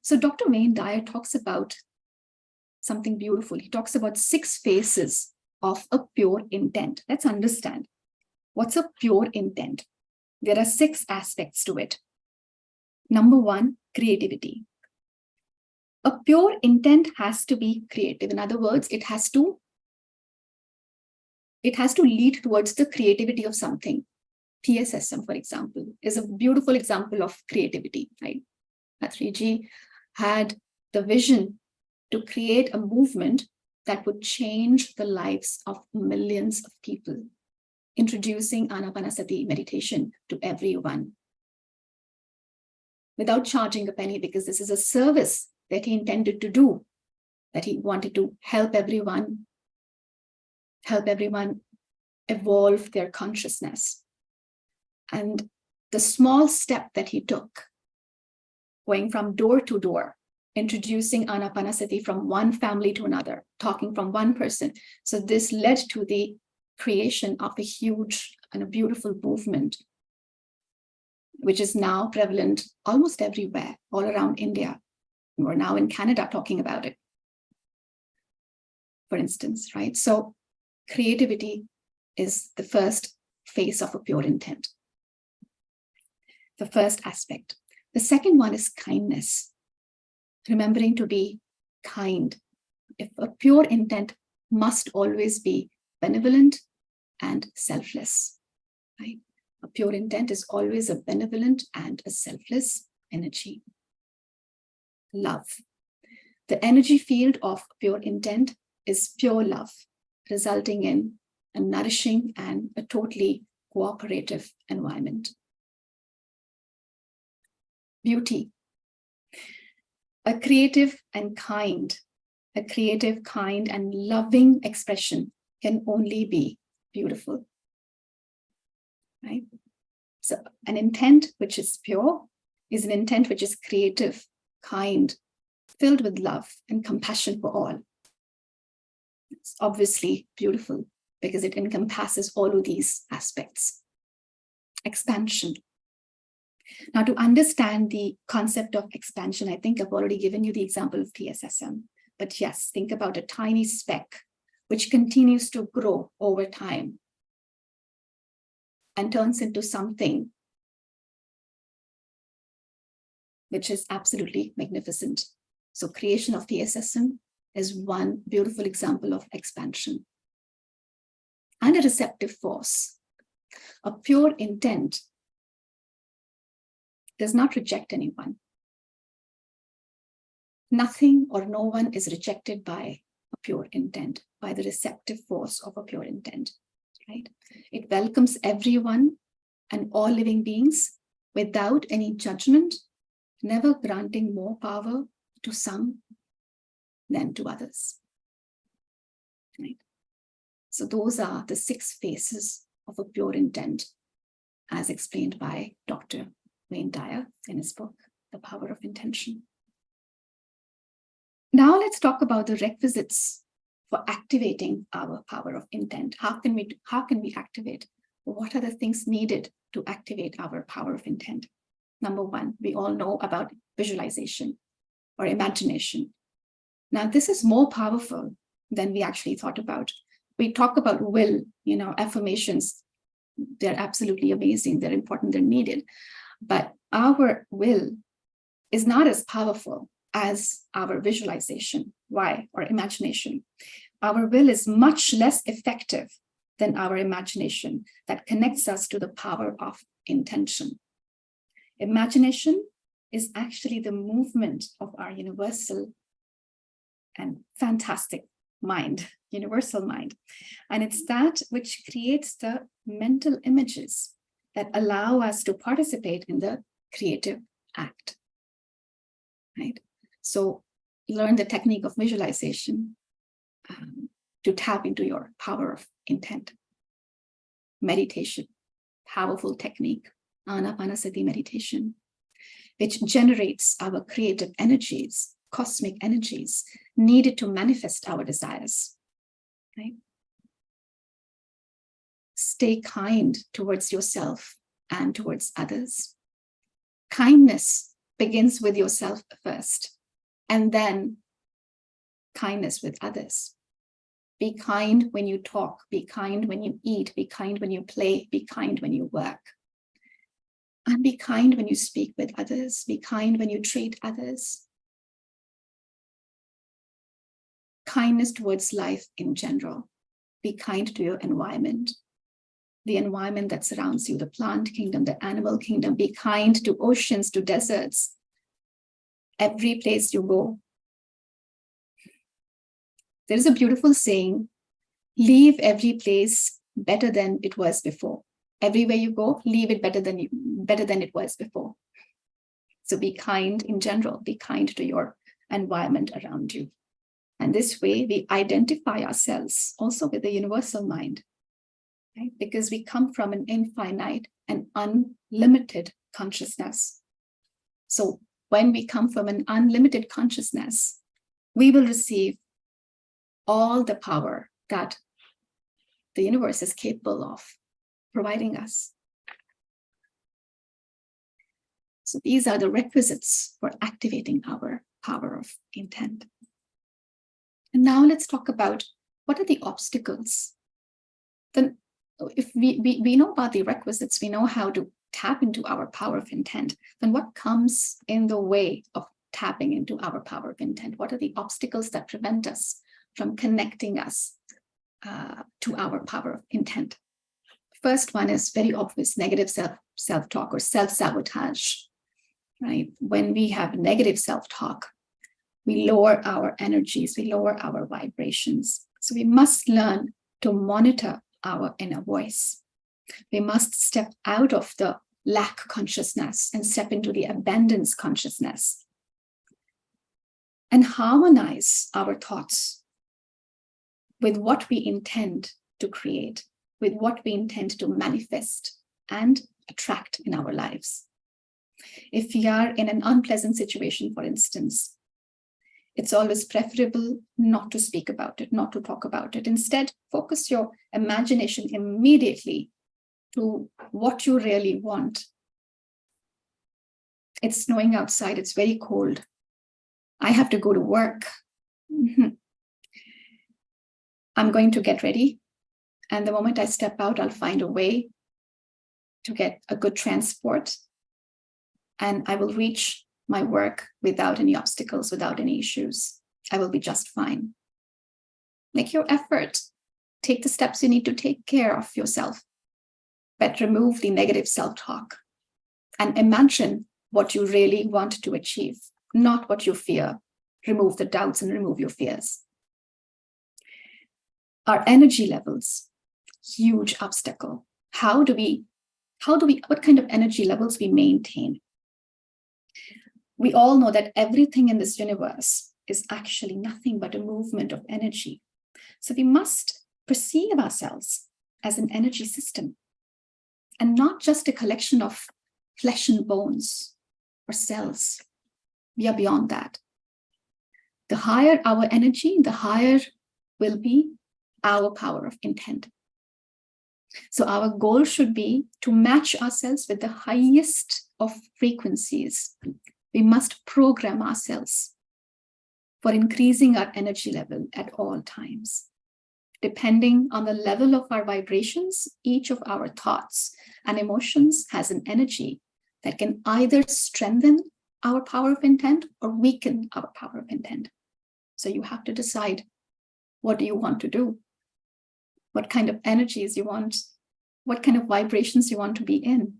So Dr. Wayne Dyer talks about something beautiful. He talks about 6 phases of a pure intent. Let's understand. What's a pure intent? There are 6 aspects to it. Number 1, creativity. A pure intent has to be creative. In other words, it has to lead towards the creativity of something. PSSM, for example, is a beautiful example of creativity, right? Athriji had the vision to create a movement that would change the lives of millions of people, introducing Anapanasati meditation to everyone. without charging a penny, because this is a service that he intended to do, that he wanted to help everyone evolve their consciousness. And the small step that he took, going from door to door, introducing Anapanasati from one family to another, talking from one person. So this led to the creation of a huge and a beautiful movement, which is now prevalent almost everywhere, all around India. We're now in Canada talking about it, for instance, right? So creativity is the first phase of a pure intent, the first aspect. The second one is kindness, remembering to be kind. If a pure intent must always be benevolent and selfless, right? A pure intent is always a benevolent and a selfless energy. Love. The energy field of pure intent is pure love, resulting in a nourishing and a totally cooperative environment. Beauty. A creative, kind, and loving expression can only be beautiful, right? So an intent which is pure is an intent which is creative, kind, filled with love and compassion for all. It's obviously beautiful because it encompasses all of these aspects. Expansion. Now, to understand the concept of expansion, I think I've already given you the example of TSSM. But yes, think about a tiny speck which continues to grow over time and turns into something which is absolutely magnificent. So creation of TSSM is one beautiful example of expansion. And a receptive force. A pure intent does not reject anyone. Nothing or no one is rejected by a pure intent, by the receptive force of a pure intent, right? It welcomes everyone and all living beings without any judgment, never granting more power to some than to others, right? So those are the 6 phases of a pure intent, as explained by Dr. Wayne Dyer in his book, The Power of Intention. Now let's talk about the requisites for activating our power of intent. How can we activate? What are the things needed to activate our power of intent? Number 1, we all know about visualization or imagination. Now, this is more powerful than we actually thought about. We talk about will, affirmations. They're absolutely amazing. They're important. They're needed. But our will is not as powerful as our visualization. Why? Or imagination. Our will is much less effective than our imagination that connects us to the power of intention. Imagination is actually the movement of our universal and fantastic mind, universal mind. And it's that which creates the mental images that allow us to participate in the creative act, right? So learn the technique of visualization to tap into your power of intent. Meditation, powerful technique, Anapanasati meditation, which generates our creative energies, cosmic energies needed to manifest our desires, right? Stay kind towards yourself and towards others. Kindness begins with yourself first, and then kindness with others. Be kind when you talk, be kind when you eat, be kind when you play, be kind when you work. And be kind when you speak with others, be kind when you treat others. Kindness towards life in general. Be kind to your environment, the environment that surrounds you, the plant kingdom, the animal kingdom. Be kind to oceans, to deserts, every place you go. There is a beautiful saying, leave every place better than it was before. Everywhere you go, leave it better than it was before. So be kind in general, be kind to your environment around you. And this way we identify ourselves also with the universal mind, right? Because we come from an infinite and unlimited consciousness. So when we come from an unlimited consciousness, we will receive all the power that the universe is capable of providing us. So these are the requisites for activating our power of intent. And now let's talk about what are the obstacles. Then if we know about the requisites, we know how to tap into our power of intent, then what comes in the way of tapping into our power of intent? What are the obstacles that prevent us from connecting us to our power of intent? First one is very obvious, negative self-talk or self-sabotage, right? When we have negative self-talk, we lower our energies, we lower our vibrations. So we must learn to monitor our inner voice. We must step out of the lack consciousness and step into the abundance consciousness and harmonize our thoughts with what we intend to create, with what we intend to manifest and attract in our lives. If we are in an unpleasant situation, for instance, it's always preferable not to speak about it, not to talk about it. Instead, focus your imagination immediately to what you really want. It's snowing outside, it's very cold. I have to go to work. I'm going to get ready. And the moment I step out, I'll find a way to get a good transport. And I will reach my work without any obstacles, without any issues. I will be just fine. Make your effort. Take the steps you need to take care of yourself. But remove the negative self-talk and imagine what you really want to achieve, not what you fear. Remove the doubts and remove your fears. Our energy levels, huge obstacle. What kind of energy levels we maintain? We all know that everything in this universe is actually nothing but a movement of energy. So we must perceive ourselves as an energy system and not just a collection of flesh and bones or cells. We are beyond that. The higher our energy, the higher will be our power of intent. So our goal should be to match ourselves with the highest of frequencies. We must program ourselves for increasing our energy level at all times. Depending on the level of our vibrations, each of our thoughts and emotions has an energy that can either strengthen our power of intent or weaken our power of intent. So you have to decide, what do you want to do? What kind of energies you want? What kind of vibrations you want to be in?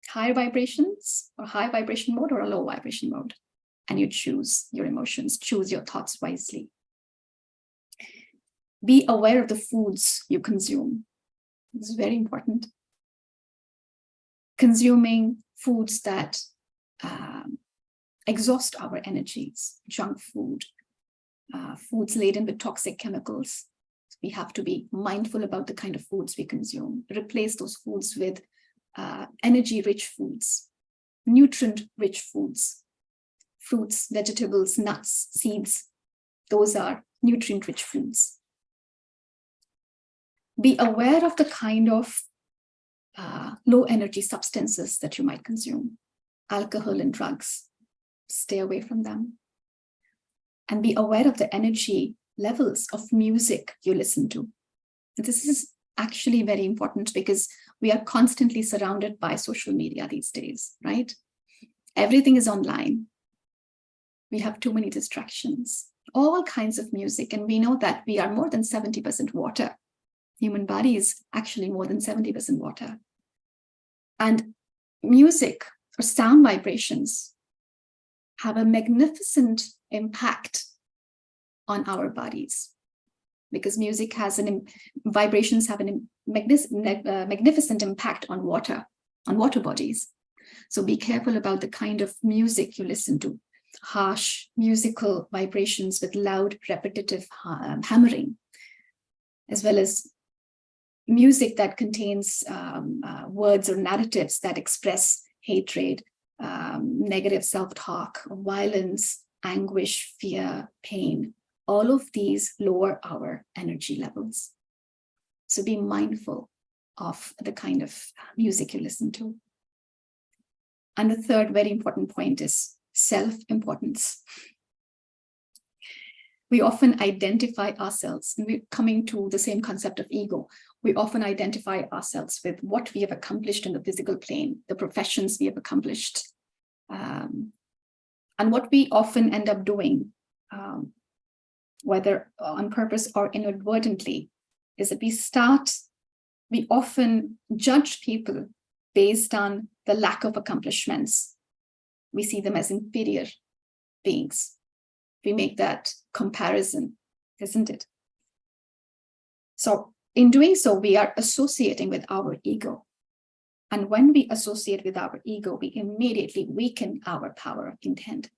High vibrations or high vibration mode or a low vibration mode? And you choose your emotions, choose your thoughts wisely. Be aware of the foods you consume. It's very important. Consuming foods that exhaust our energies, junk food, foods laden with toxic chemicals. We have to be mindful about the kind of foods we consume. Replace those foods with energy-rich foods, nutrient-rich foods, fruits, vegetables, nuts, seeds. Those are nutrient-rich foods. Be aware of the kind of low-energy substances that you might consume. Alcohol and drugs. Stay away from them. And be aware of the energy levels of music you listen to. This is actually very important because we are constantly surrounded by social media these days, right? Everything is online. We have too many distractions, all kinds of music. And we know that we are more than 70% water. Human body is actually more than 70% water. And music or sound vibrations have a magnificent impact on our bodies because music has vibrations have a magnificent impact on water bodies. So be careful about the kind of music you listen to. Harsh musical vibrations with loud, repetitive hammering, as well as music that contains words or narratives that express hatred, negative self-talk, violence, anguish, fear, pain. All of these lower our energy levels. So be mindful of the kind of music you listen to. And the third very important point is self-importance. We often identify ourselves, and we're coming to the same concept of ego. We often identify ourselves with what we have accomplished in the physical plane, the professions we have accomplished. And what we often end up doing, whether on purpose or inadvertently, is that we often judge people based on the lack of accomplishments. We see them as inferior beings. We make that comparison, isn't it? So in doing so, we are associating with our ego. And when we associate with our ego, we immediately weaken our power of intent.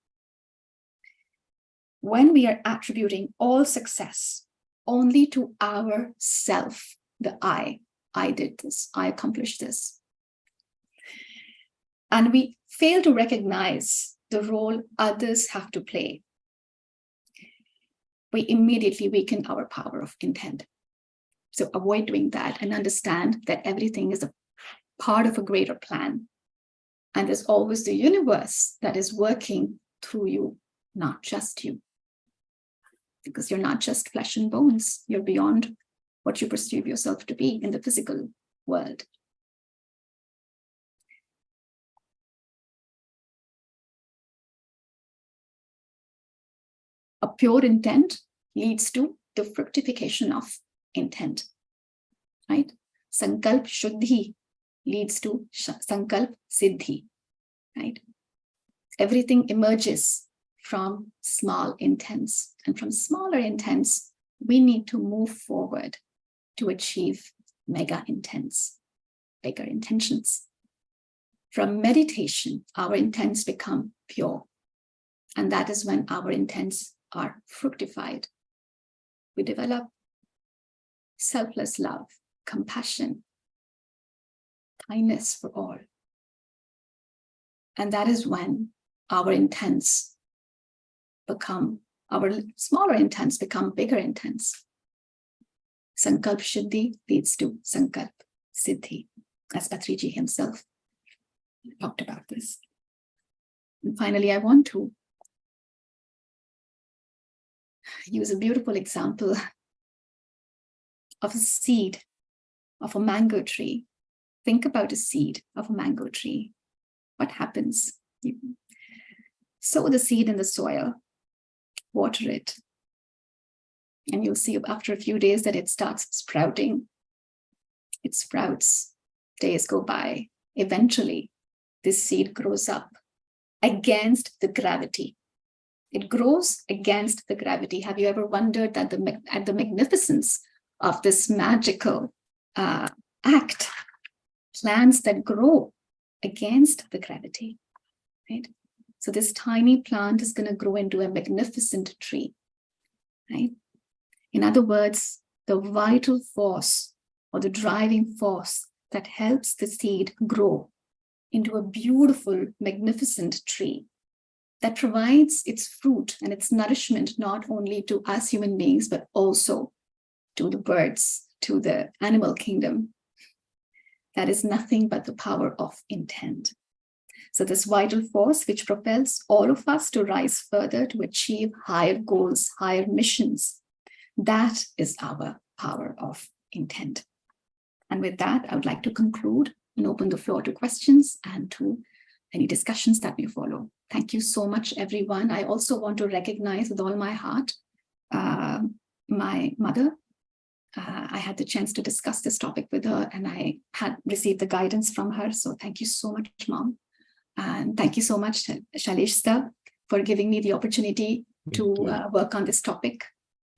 When we are attributing all success only to ourself, the I did this, I accomplished this. And we fail to recognize the role others have to play. We immediately weaken our power of intent. So avoid doing that and understand that everything is a part of a greater plan. And there's always the universe that is working through you, not just you. Because you're not just flesh and bones. You're beyond what you perceive yourself to be in the physical world. A pure intent leads to the fructification of intent, right? Sankalp Shuddhi leads to Sankalp Siddhi, right? Everything emerges from small intents, and from smaller intents, we need to move forward to achieve mega intents, bigger intentions. From meditation, our intents become pure, and that is when our intents are fructified. We develop selfless love, compassion, kindness for all. And that is when our intents become, our smaller intents become bigger intents. Sankalp Shuddhi leads to Sankalp Siddhi, as Patriji himself talked about this. And finally, I want to use a beautiful example of a seed of a mango tree. Think about a seed of a mango tree. What happens? You sow the seed in the soil, water it, and you'll see after a few days that it starts sprouting. It sprouts, days go by. Eventually, this seed grows up against the gravity. It grows against the gravity. Have you ever wondered at the magnificence of this magical act? Plants that grow against the gravity, right? So this tiny plant is going to grow into a magnificent tree, right? In other words, the vital force or the driving force that helps the seed grow into a beautiful, magnificent tree that provides its fruit and its nourishment not only to us human beings, but also to the birds, to the animal kingdom. That is nothing but the power of intent. So this vital force which propels all of us to rise further, to achieve higher goals, higher missions, that is our power of intent. And with that, I would like to conclude and open the floor to questions and to any discussions that may follow. Thank you so much, everyone. I also want to recognize with all my heart my mother. I had the chance to discuss this topic with her, and I had received the guidance from her. So thank you so much, Mom. And thank you so much, Shalishta, for giving me the opportunity to work on this topic.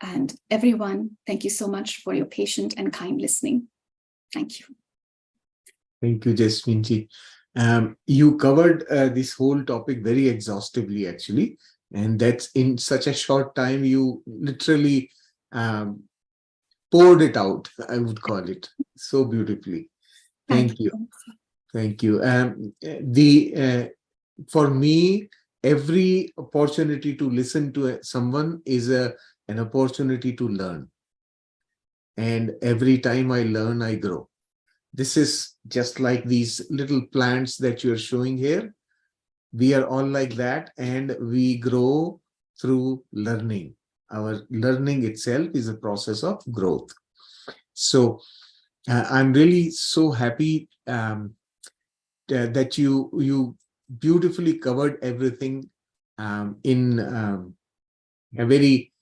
And everyone, thank you so much for your patient and kind listening. Thank you. Thank you, Jasminji. You covered this whole topic very exhaustively, actually, and that's in such a short time. You literally um, poured it out, I would call it, so beautifully. Thank Thank you. you. Thank you. For me, every opportunity to listen to someone is an opportunity to learn. And every time I learn, I grow. This is just like these little plants that you're showing here. We are all like that, and we grow through learning. Our learning itself is a process of growth. So I'm really so happy that you beautifully covered everything in a very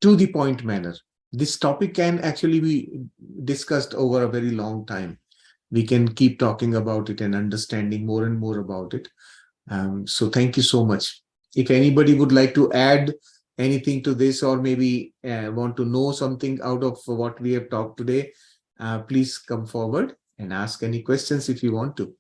to the point manner. This topic can actually be discussed over a very long time. We can keep talking about it and understanding more and more about it. So thank you so much. If anybody would like to add anything to this, or maybe want to know something out of what we have talked today, please come forward and ask any questions if you want to.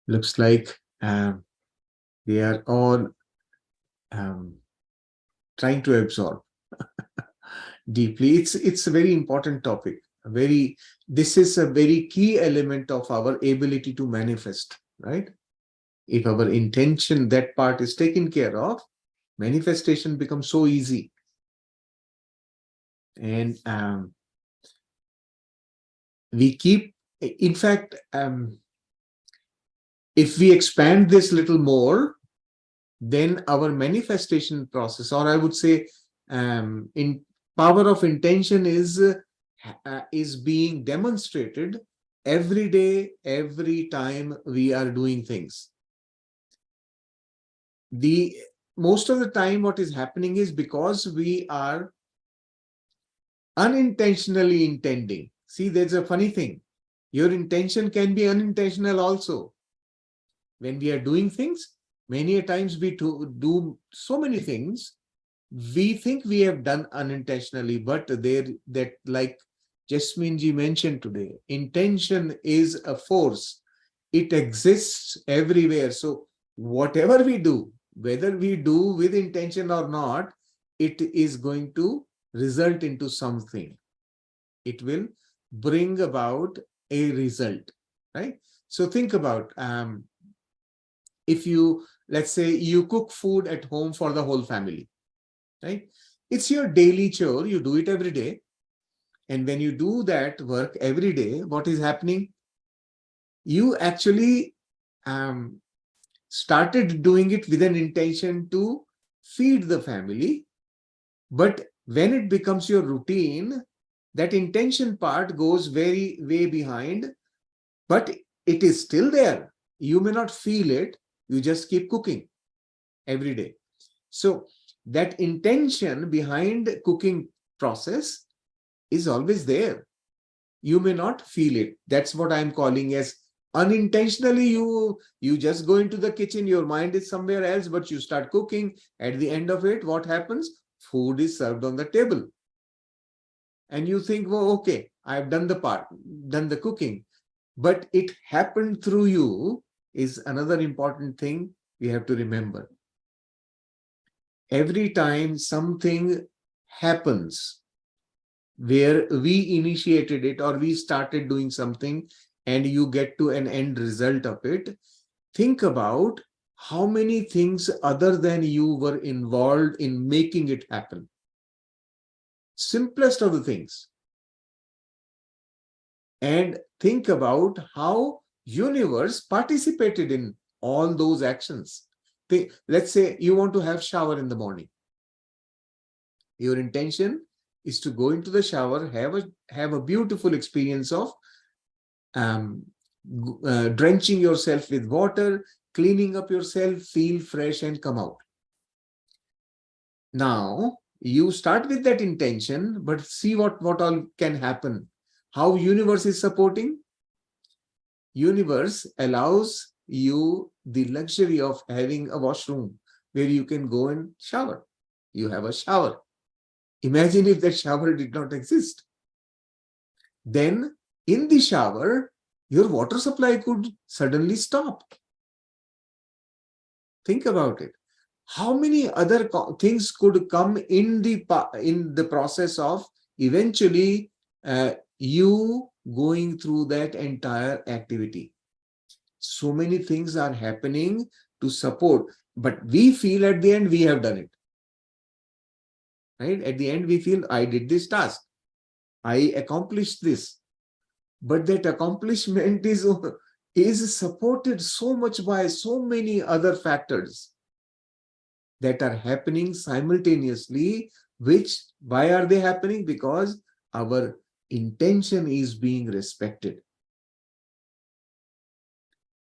Looks like they are all trying to absorb deeply. It's a very important topic. This is a very key element of our ability to manifest, right? If our intention, that part is taken care of, manifestation becomes so easy. And we keep, in fact, if we expand this little more, then our manifestation process, or I would say in power of intention, is being demonstrated every day, every time we are doing things. Most of the time what is happening is because we are unintentionally intending. See, there's a funny thing. Your intention can be unintentional also. When we are doing things, many a times we do so many things we think we have done unintentionally, but that, like Jasmine ji mentioned today, intention is a force. It exists everywhere. So whatever we do, whether we do with intention or not, it is going to result into something. It will bring about a result, right? So think about if you, let's say you cook food at home for the whole family, right? It's your daily chore. You do it every day. And when you do that work every day, what is happening? You actually started doing it with an intention to feed the family. But when it becomes your routine, that intention part goes very way behind, but it is still there. You may not feel it. You just keep cooking every day. So that intention behind cooking process is always there. You may not feel it. That's what I'm calling as unintentionally. You just go into the kitchen, your mind is somewhere else, but you start cooking. At the end of it, what happens? Food is served on the table. And you think, well, okay, I've done the part, done the cooking. But it happened through you is another important thing we have to remember. Every time something happens where we initiated it or we started doing something and you get to an end result of it, think about how many things other than you were involved in making it happen. Simplest of the things. And think about how universe participated in all those actions. Let's say you want to have shower in the morning. Your intention is to go into the shower, have a beautiful experience of drenching yourself with water, cleaning up yourself, feel fresh and come out. Now, you start with that intention, but see what all can happen. How universe is supporting? Universe allows you the luxury of having a washroom where you can go and shower. You have a shower. Imagine if that shower did not exist. Then in the shower, your water supply could suddenly stop. Think about it. How many other things could come in the process of eventually you going through that entire activity? So many things are happening to support, but we feel at the end we have done it. Right? At the end, we feel I did this task. I accomplished this. But that accomplishment is supported so much by so many other factors that are happening simultaneously. Why are they happening? Because our intention is being respected.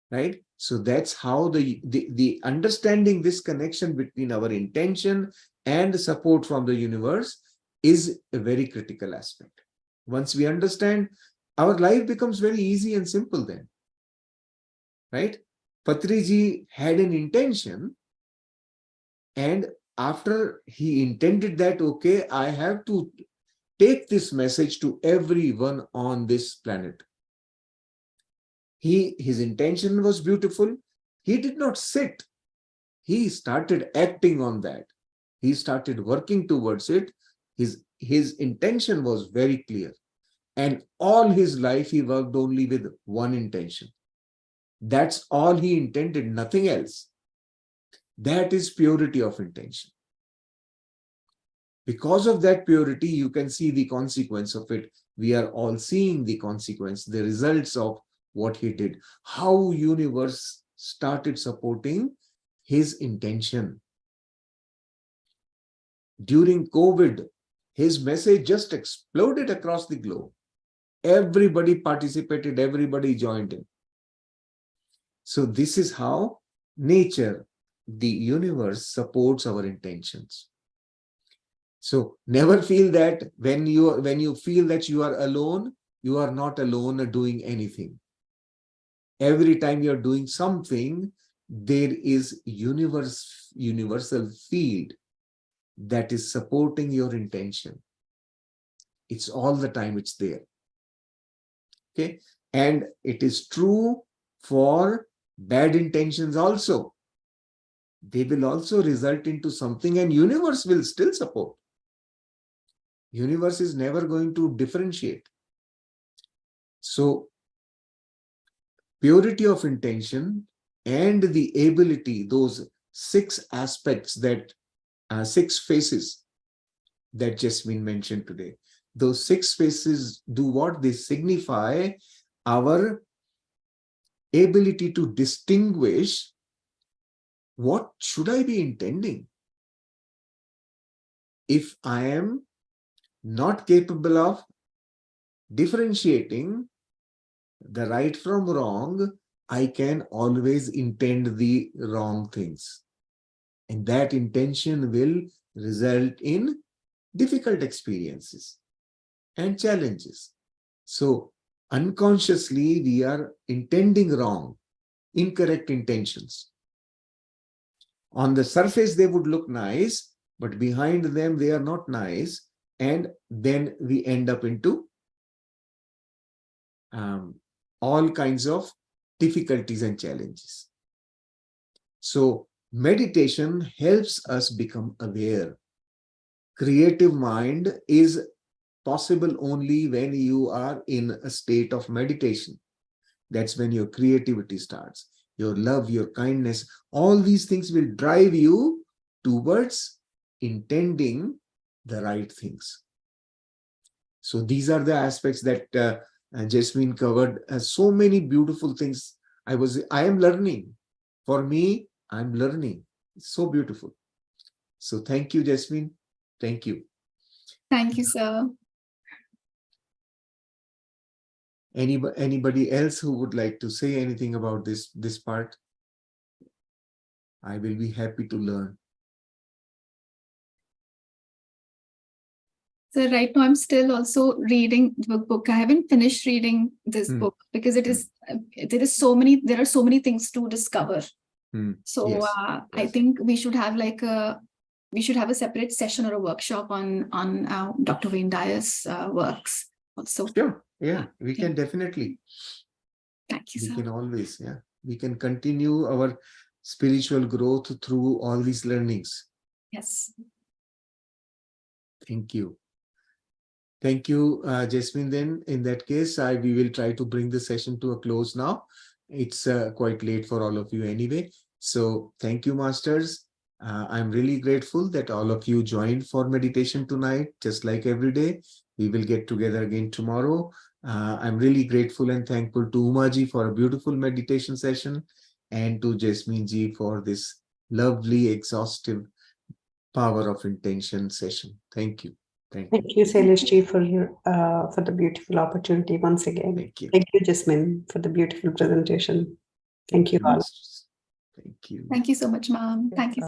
Right? So that's how the understanding this connection between our intention and support from the universe is a very critical aspect. Once we understand, our life becomes very easy and simple then. Right? Patriji had an intention, and after he intended that, okay, I have to take this message to everyone on this planet. His intention was beautiful. He did not sit. He started acting on that. He started working towards it. His intention was very clear. And all his life, he worked only with one intention. That's all he intended, nothing else. That is purity of intention. Because of that purity, you can see the consequence of it. We are all seeing the consequence, the results of what he did, how universe started supporting his intention. During COVID, his message just exploded across the globe. Everybody participated, everybody joined in. So this is how nature, the universe, supports our intentions. So never feel that when you feel that you are alone, you are not alone doing anything. Every time you're doing something, there is universal field that is supporting your intention. It's all the time, it's there. Okay. And it is true for bad intentions also. They will also result into something, and universe will still support. Universe is never going to differentiate. So purity of intention and the ability, those 6 aspects, that 6 faces that Jasmine mentioned today, those 6 faces do what? They signify our ability to distinguish what should I be intending. If I am not capable of differentiating the right from wrong, I can always intend the wrong things. And that intention will result in difficult experiences and challenges. So unconsciously, we are intending wrong, incorrect intentions. On the surface, they would look nice, but behind them, they are not nice. And then we end up into all kinds of difficulties and challenges. So meditation helps us become aware. Creative mind is possible only when you are in a state of meditation. That's when your creativity starts. Your love, your kindness, all these things will drive you towards intending the right things. So these are the aspects that Jasmine covered. So many beautiful things. I am learning. For me, I'm learning. It's so beautiful. So thank you, Jasmine. Thank you. Thank you, sir. Anybody else who would like to say anything about this part? I will be happy to learn. So right now I'm still also reading the book. I haven't finished reading this book because it is there are so many things to discover. So Yes. I think we should have a separate session or a workshop on Dr. Wayne Dyer's works also. Sure. Yeah, we can definitely. Thank you, We sir. can always, we can continue our spiritual growth through all these learnings. Yes. Thank you. Thank you, Jasmine. Then in that case, we will try to bring the session to a close now. It's quite late for all of you anyway. So thank you, masters. I'm really grateful that all of you joined for meditation tonight, just like every day. We will get together again tomorrow. I'm really grateful and thankful to Umaji for a beautiful meditation session and to Jasmine ji for this lovely, exhaustive power of intention session. Thank you. Thank you, Shailesh-ji, for the beautiful opportunity once again. Thank you. Thank you, Jasmine, for the beautiful presentation. Thank you all. Thank you. Thank you so much, ma'am. Thank you.